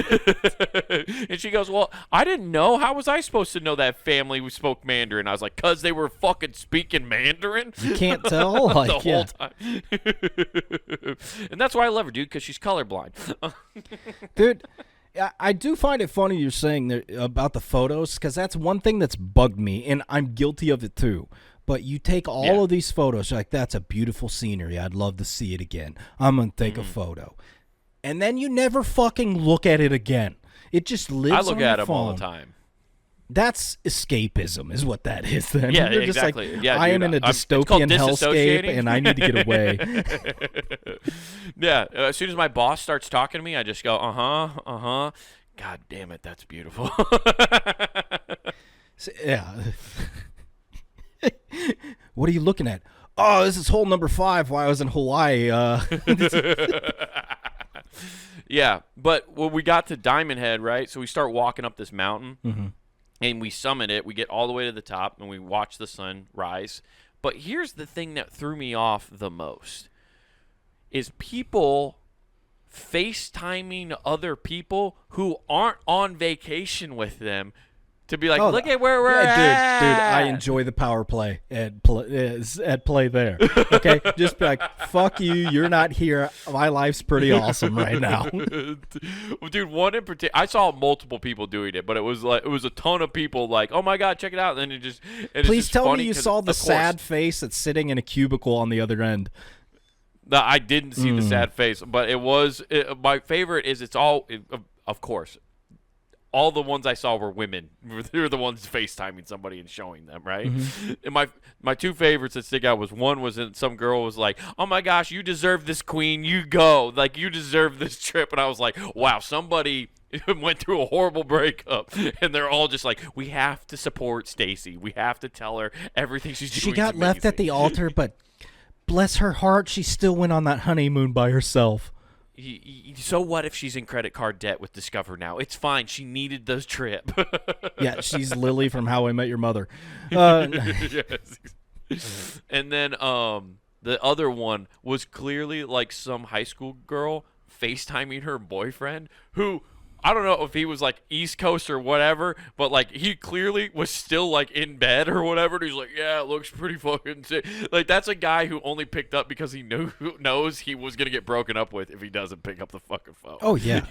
And she goes, well, I didn't know. How was I supposed to know that family who spoke Mandarin? I was like, because they were fucking speaking Mandarin? You can't tell? Like, the whole time. And that's why I love her, dude, because she's colorblind. Dude, I do find it funny you're saying about the photos, because that's one thing that's bugged me, and I'm guilty of it too. But you take all of these photos, you're like, that's a beautiful scenery. I'd love to see it again. I'm going to take a photo. And then you never fucking look at it again. It just lives on your phone. I look at them all the time. That's escapism is what that is then. Yeah, You're exactly. Just like, I am in a dystopian hellscape, and I need to get away. Yeah, as soon as my boss starts talking to me, I just go, uh-huh. God damn it, that's beautiful. Yeah. What are you looking at? Oh, this is hole number 5 while I was in Hawaii. Yeah, but when we got to Diamond Head, right, so we start walking up this mountain, and we summit it. We get all the way to the top, and we watch the sun rise. But here's the thing that threw me off the most, is people FaceTiming other people who aren't on vacation with them to be like, look at where we're at. Dude, I enjoy the power play at play there. Okay? Just be like, fuck you, you're not here. My life's pretty awesome right now. Dude, one in particular, I saw multiple people doing it, but it was a ton of people like, oh my God, check it out. And then Please tell me you saw the sad face that's sitting in a cubicle on the other end. No, I didn't see the sad face, but my favorite is of course, all the ones I saw were women. They were the ones FaceTiming somebody and showing them, right? Mm-hmm. And my two favorites that stick out was one was some girl was like, "Oh my gosh, you deserve this, queen. You go. Like, you deserve this trip." And I was like, wow, somebody went through a horrible breakup, and they're all just like, we have to support Stacy. We have to tell her everything she's doing. She got left at the altar, but bless her heart, she still went on that honeymoon by herself. So what if she's in credit card debt with Discover now? It's fine. She needed the trip. Yeah, she's Lily from How I Met Your Mother. Yes. And then the other one was clearly like some high school girl FaceTiming her boyfriend who, I don't know if he was like East Coast or whatever, but like he clearly was still like in bed or whatever. And he's like, yeah, it looks pretty fucking sick. Like, that's a guy who only picked up because he knows he was gonna get broken up with if he doesn't pick up the fucking phone. Oh yeah,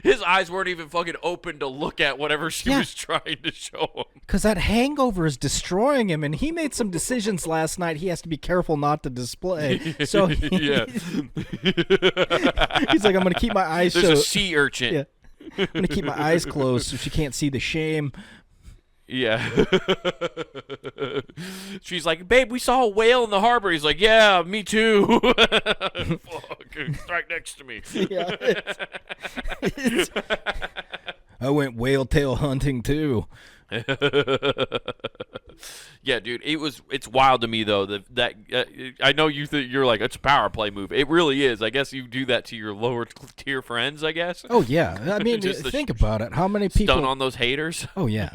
his eyes weren't even fucking open to look at whatever she was trying to show him. Because that hangover is destroying him, and he made some decisions last night he has to be careful not to display. So yeah, he's like, I'm gonna keep my eyes. There's a sea urchin. Yeah. I'm going to keep my eyes closed so she can't see the shame. Yeah. She's like, babe, we saw a whale in the harbor. He's like, yeah, me too. Fuck, it's right next to me. Yeah. I went whale tail hunting too. Yeah, dude, it's wild to me though that I know you're like, it's a power play move. It really is. I guess you do that to your lower tier friends, I guess. Oh yeah, I mean, think about it. How many people stun on those haters? Oh yeah.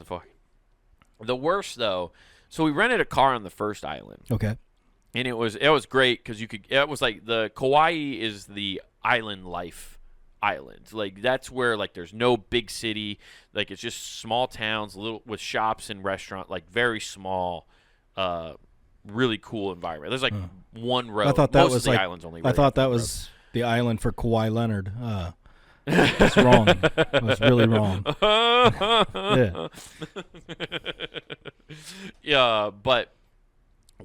Fuck. The worst though. So we rented a car on the first island. Okay. And it was great because it was like the Kauai is the island life. Islands, like that's where like there's no big city, like it's just small towns, little with shops and restaurant, like very small, really cool environment. There's like one road. I thought that Most was of the like islands only. I thought that was the island for Kawhi Leonard. That's wrong. It was really wrong. Yeah. Yeah, but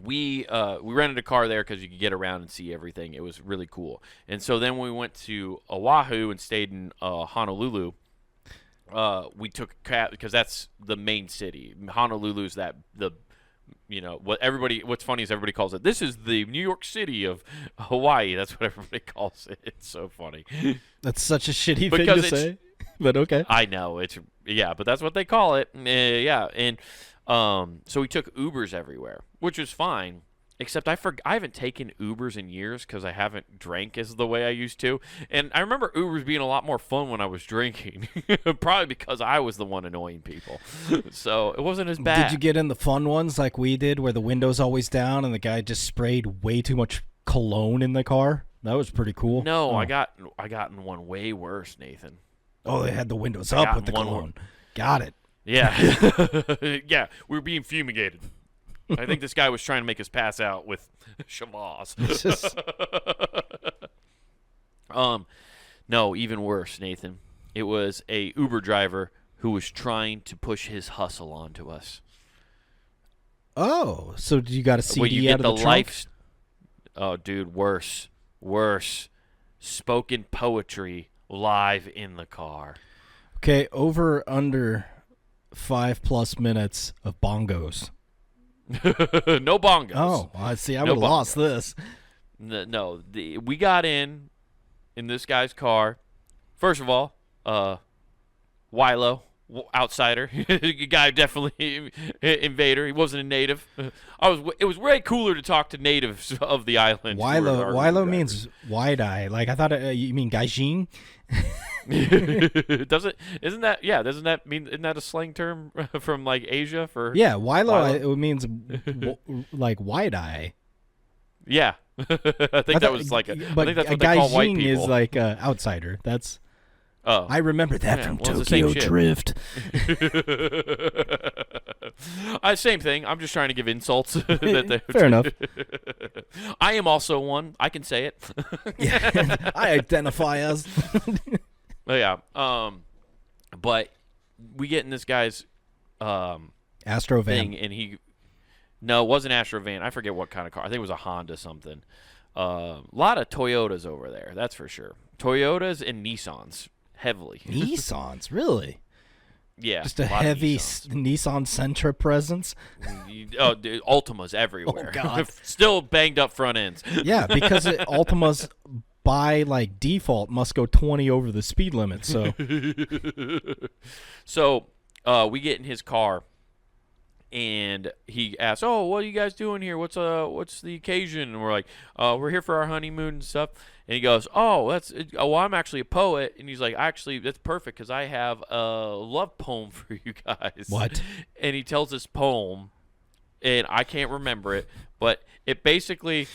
we rented a car there because you could get around and see everything. It was really cool. And so then when we went to Oahu and stayed in Honolulu, we took a cab because that's the main city. Honolulu's what's funny is everybody calls it, this is the New York City of Hawaii. That's what everybody calls it. It's so funny. That's such a shitty thing to say. But okay. I know. But that's what they call it. Yeah. And so we took Ubers everywhere, which was fine, except I haven't taken Ubers in years because I haven't drank as the way I used to. And I remember Ubers being a lot more fun when I was drinking, probably because I was the one annoying people. So it wasn't as bad. Did you get in the fun ones like we did where the window's always down and the guy just sprayed way too much cologne in the car? That was pretty cool. No, I got in one way worse, Nathan. Oh, they had the windows up with the cologne. Got it. Yeah. Yeah, we were being fumigated. I think this guy was trying to make us pass out with Shavaz. No, even worse, Nathan. It was a Uber driver who was trying to push his hustle onto us. Oh, so you got a CD out of the trunk? Oh, dude, worse. Spoken poetry live in the car. Okay, over under 5+ minutes of bongos. No bongos. Oh, I see. I would have lost this. No, we got in this guy's car. First of all, Wilo, outsider, guy definitely invader. He wasn't a native. It was way cooler to talk to natives of the island. Wilo means wide eye. Like I thought you mean gaijin. Isn't that a slang term from like Asia for? Yeah, Wilo. It means like wide eye. Yeah, I think that's what they call white people. Is like outsider. That's. Oh, I remember that from Tokyo Drift. Same thing. I'm just trying to give insults. Fair enough. I am also one. I can say it. Yeah, I identify as. Yeah. But we get in this guy's Astro van, and it wasn't Astro van. I forget what kind of car. I think it was a Honda something. A lot of Toyotas over there. That's for sure. Toyotas and Nissans heavily. Nissans, really? Yeah, just a heavy Nissan Sentra presence. Oh, dude, Altimas everywhere. Oh God, still banged up front ends. Yeah, because Altimas by like default must go 20 over the speed limit. So, we get in his car, and he asks, "Oh, what are you guys doing here? What's the occasion?" And we're like, "We're here for our honeymoon and stuff." And he goes, well, I'm actually a poet. And he's like, actually, that's perfect because I have a love poem for you guys. What? And he tells this poem, and I can't remember it, but it basically,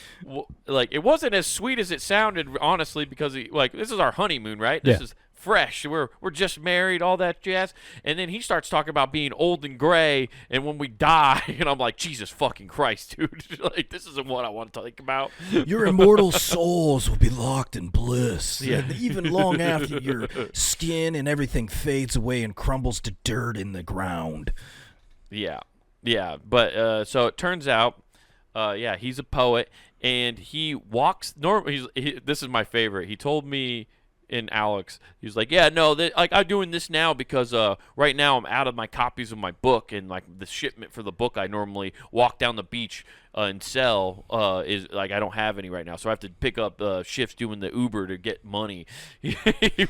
like, it wasn't as sweet as it sounded, honestly, because this is our honeymoon, right? This is fresh. We're just married, all that jazz. And then he starts talking about being old and gray, and when we die, and I'm like, Jesus fucking Christ, dude. Like, this isn't what I want to think about. Your immortal souls will be locked in bliss. Yeah. Even long after your skin and everything fades away and crumbles to dirt in the ground. Yeah. Yeah. But so it turns out, he's a poet, and he walks this is my favorite. He told me in Alex, he was like, yeah, no, I'm doing this now because right now I'm out of my copies of my book, and like the shipment for the book I normally walk down the beach and sell is like I don't have any right now, so I have to pick up shifts doing the Uber to get money. He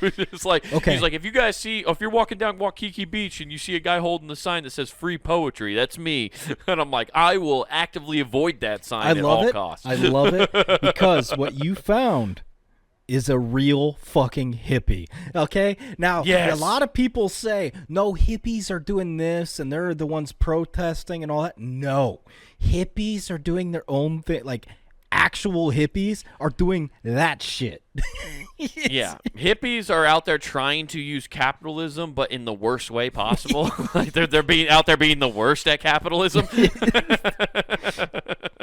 was just like, he's like, if you're walking down Waikiki Beach and you see a guy holding the sign that says free poetry, that's me. And I'm like, I will actively avoid that sign at all costs. I love it because what you found is a real fucking hippie. Okay? Now, a lot of people say, no, hippies are doing this and they're the ones protesting and all that. No. Hippies are doing their own thing. Like, actual hippies are doing that shit. Yeah. Hippies are out there trying to use capitalism, but in the worst way possible. Like they're being out there being the worst at capitalism.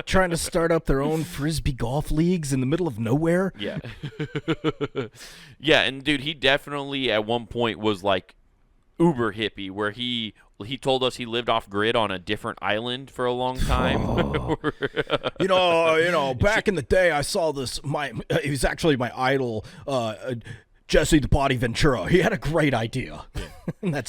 Trying to start up their own frisbee golf leagues in the middle of nowhere. Yeah. Yeah, and dude, he definitely at one point was like uber hippie, where he told us he lived off grid on a different island for a long time. Back in the day, I saw this. He was actually my idol, Jesse the Body Ventura. He had a great idea. Yeah.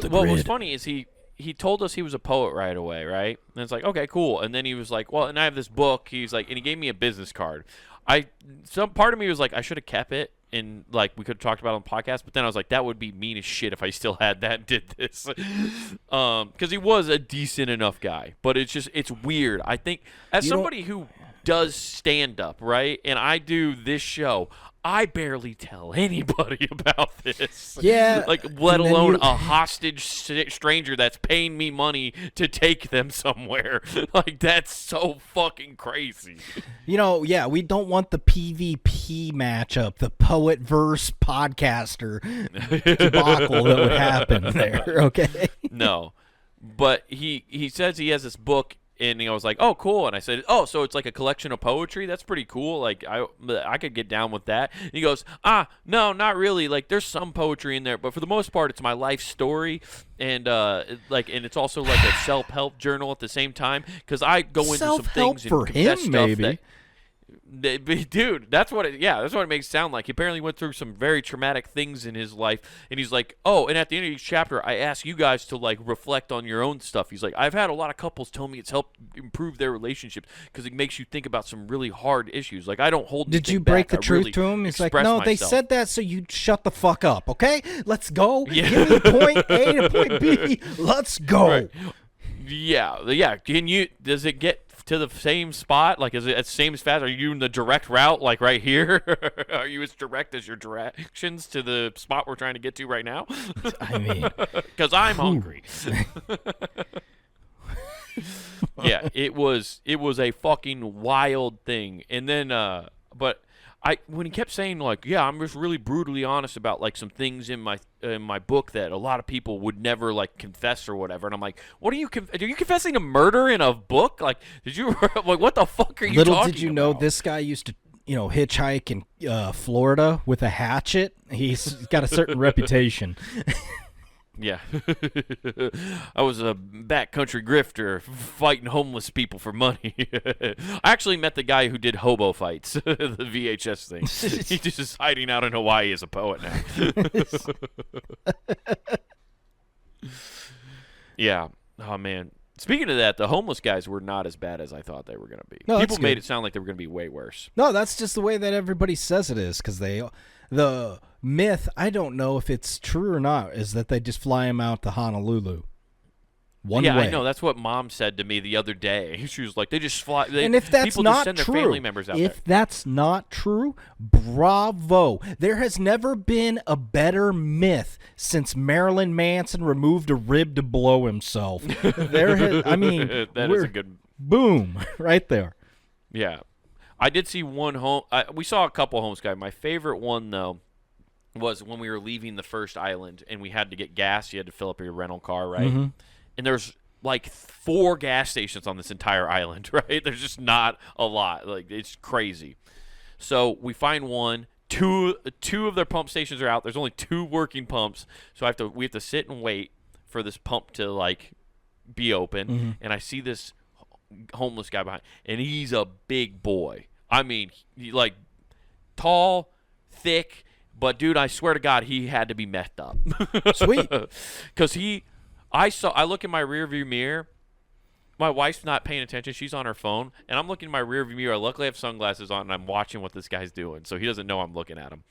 What was funny is he told us he was a poet right away, right? And it's like, okay, cool. And then he was like, well, and I have this book. He's like, and he gave me a business card. Some part of me was like, I should have kept it. And like we could have talked about it on the podcast, but then I was like, that would be mean as shit if I still had that and did this, because he was a decent enough guy. But it's weird. I think as somebody who does stand up, right, and I do this show, I barely tell anybody about this. Yeah, like let alone a hostage stranger that's paying me money to take them somewhere. Like that's so fucking crazy. We don't want the PvP matchup, the poet verse podcaster debacle that would happen there. Okay. No, but he says he has this book. And I was like, oh, cool. And I said, oh, so it's like a collection of poetry? That's pretty cool. Like, I could get down with that. And he goes, no, not really. Like, there's some poetry in there. But for the most part, it's my life story. And, and it's also like a self-help journal at the same time. Because I go into some things and confess stuff maybe. Dude, that's what it makes it sound like. He apparently went through some very traumatic things in his life, and he's like, oh, and at the end of each chapter, I ask you guys to like reflect on your own stuff. He's like, I've had a lot of couples tell me it's helped improve their relationships because it makes you think about some really hard issues. Like I don't hold. Did you break the truth to him? He's like, no, they said that so you shut the fuck up. Okay, let's go. Yeah. Give me point A to point B. Let's go. Right. Yeah. Does it get to the same spot? Like, is it as same as fast? Are you in the direct route, like right here? Are you as direct as your directions to the spot we're trying to get to right now? I mean, because I'm hungry. Yeah, it was a fucking wild thing. And then, but when he kept saying like, yeah, I'm just really brutally honest about like some things in my book that a lot of people would never like confess or whatever, and I'm like, what are you confessing to murder in a book? Like, did you like what the fuck are you talking about? Little did you know this guy used to hitchhike in Florida with a hatchet. He's got a certain reputation. Yeah. I was a backcountry grifter fighting homeless people for money. I actually met the guy who did hobo fights, the VHS thing. He's just hiding out in Hawaii as a poet now. Yeah. Oh, man. Speaking of that, the homeless guys were not as bad as I thought they were going to be. No, people made it sound like they were going to be way worse. No, that's just the way that everybody says it is, because the myth, I don't know if it's true or not, is that they just fly them out to Honolulu. One way. I know. That's what Mom said to me the other day. She was like, they just fly. And if that's people not just send true, their family members out if that's not true, bravo. There has never been a better myth since Marilyn Manson removed a rib to blow himself. That is a good boom right there. Yeah. I did see one we saw a couple homeless guys. My favorite one, though, was when we were leaving the first island and we had to get gas. You had to fill up your rental car, right? Mm-hmm. And there's like 4 gas stations on this entire island, right? There's just not a lot. Like, it's crazy. So we find one. Two of their pump stations are out. There's only 2 working pumps. So we have to sit and wait for this pump to like be open. Mm-hmm. And I see this homeless guy behind, and he's a big boy. I mean, he like tall, thick, but dude, I swear to God, he had to be methed up. Sweet. Because I look in my rearview mirror. My wife's not paying attention. She's on her phone. And I'm looking in my rearview mirror. I luckily have sunglasses on, and I'm watching what this guy's doing. So he doesn't know I'm looking at him.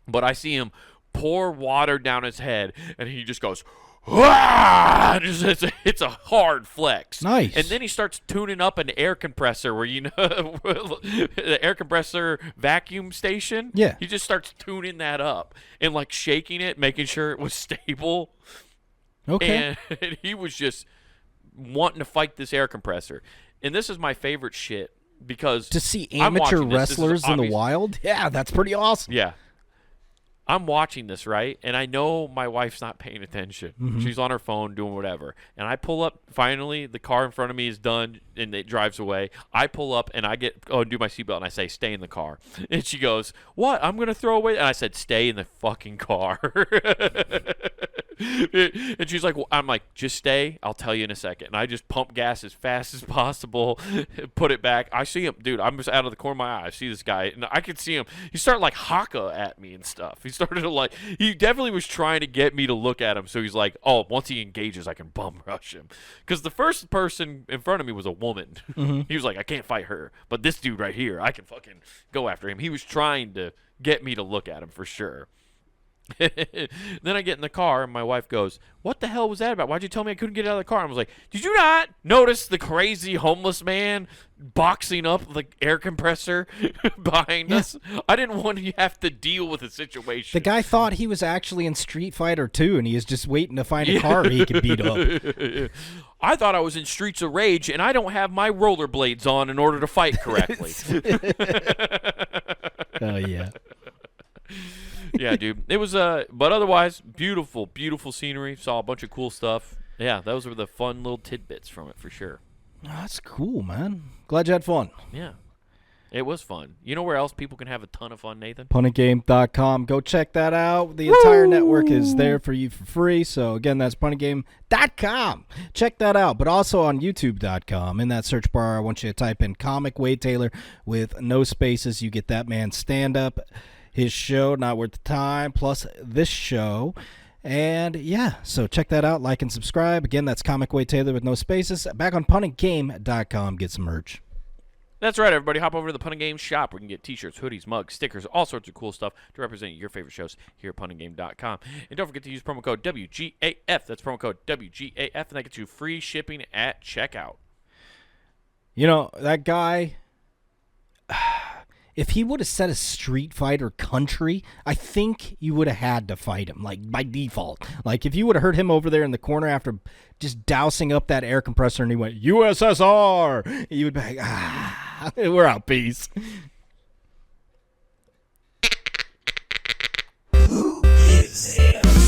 But I see him pour water down his head, and he just goes, "Wah!" It's a hard flex. Nice. And then he starts tuning up an air compressor where, the air compressor vacuum station. Yeah. He just starts tuning that up and, like, shaking it, making sure it was stable. Okay. And he was just wanting to fight this air compressor. And this is my favorite shit because to see amateur wrestlers in the wild, yeah, that's pretty awesome. Yeah. I'm watching this, right? And I know my wife's not paying attention. Mm-hmm. She's on her phone doing whatever. And I pull up. Finally, the car in front of me is done, and it drives away. I pull up, and I do my seatbelt, and I say, "Stay in the car." And she goes, "What? I'm going to throw away?" And I said, "Stay in the fucking car." And she's like, well, I'm like, "Just stay. I'll tell you in a second." And I just pump gas as fast as possible, put it back. I see him. Dude, I'm just out of the corner of my eye. I see this guy, and I can see him. He started, like, haka at me and stuff. He started to, like, he definitely was trying to get me to look at him. So he's like, oh, once he engages, I can bum rush him. Because the first person in front of me was a woman. Mm-hmm. He was like, I can't fight her. But this dude right here, I can fucking go after him. He was trying to get me to look at him for sure. Then I get in the car, and my wife goes, "What the hell was that about? Why'd you tell me I couldn't get out of the car?" I was like, "Did you not notice the crazy homeless man boxing up the air compressor behind us? I didn't want to have to deal with the situation." The guy thought he was actually in Street Fighter 2, and he is just waiting to find a car he could beat up. I thought I was in Streets of Rage, and I don't have my rollerblades on in order to fight correctly. Oh, yeah. Yeah, dude. It was but otherwise, beautiful, beautiful scenery. Saw a bunch of cool stuff. Yeah, those were the fun little tidbits from it for sure. Oh, that's cool, man. Glad you had fun. Yeah. It was fun. You know where else people can have a ton of fun, Nathan? Punitgame.com. Go check that out. The entire network is there for you for free. So, again, that's punitgame.com. Check that out. But also on youtube.com. In that search bar, I want you to type in Comic Wade Taylor with no spaces. You get that man's stand-up, his show, Not Worth the Time, plus this show. And, yeah, so check that out. Like and subscribe. Again, that's Comic Wade Taylor with no spaces. Back on punitgame.com. Get some merch. That's right, everybody. Hop over to the Punting Game shop. We can get t-shirts, hoodies, mugs, stickers, all sorts of cool stuff to represent your favorite shows here at puntinggame.com. And don't forget to use promo code WGAF. That's promo code WGAF, and that gets you free shipping at checkout. You know, that guy, if he would have said a Street Fighter country, I think you would have had to fight him, like, by default. Like, if you would have heard him over there in the corner after just dousing up that air compressor and he went, USSR, you would be like, we're out, peace. Who is it?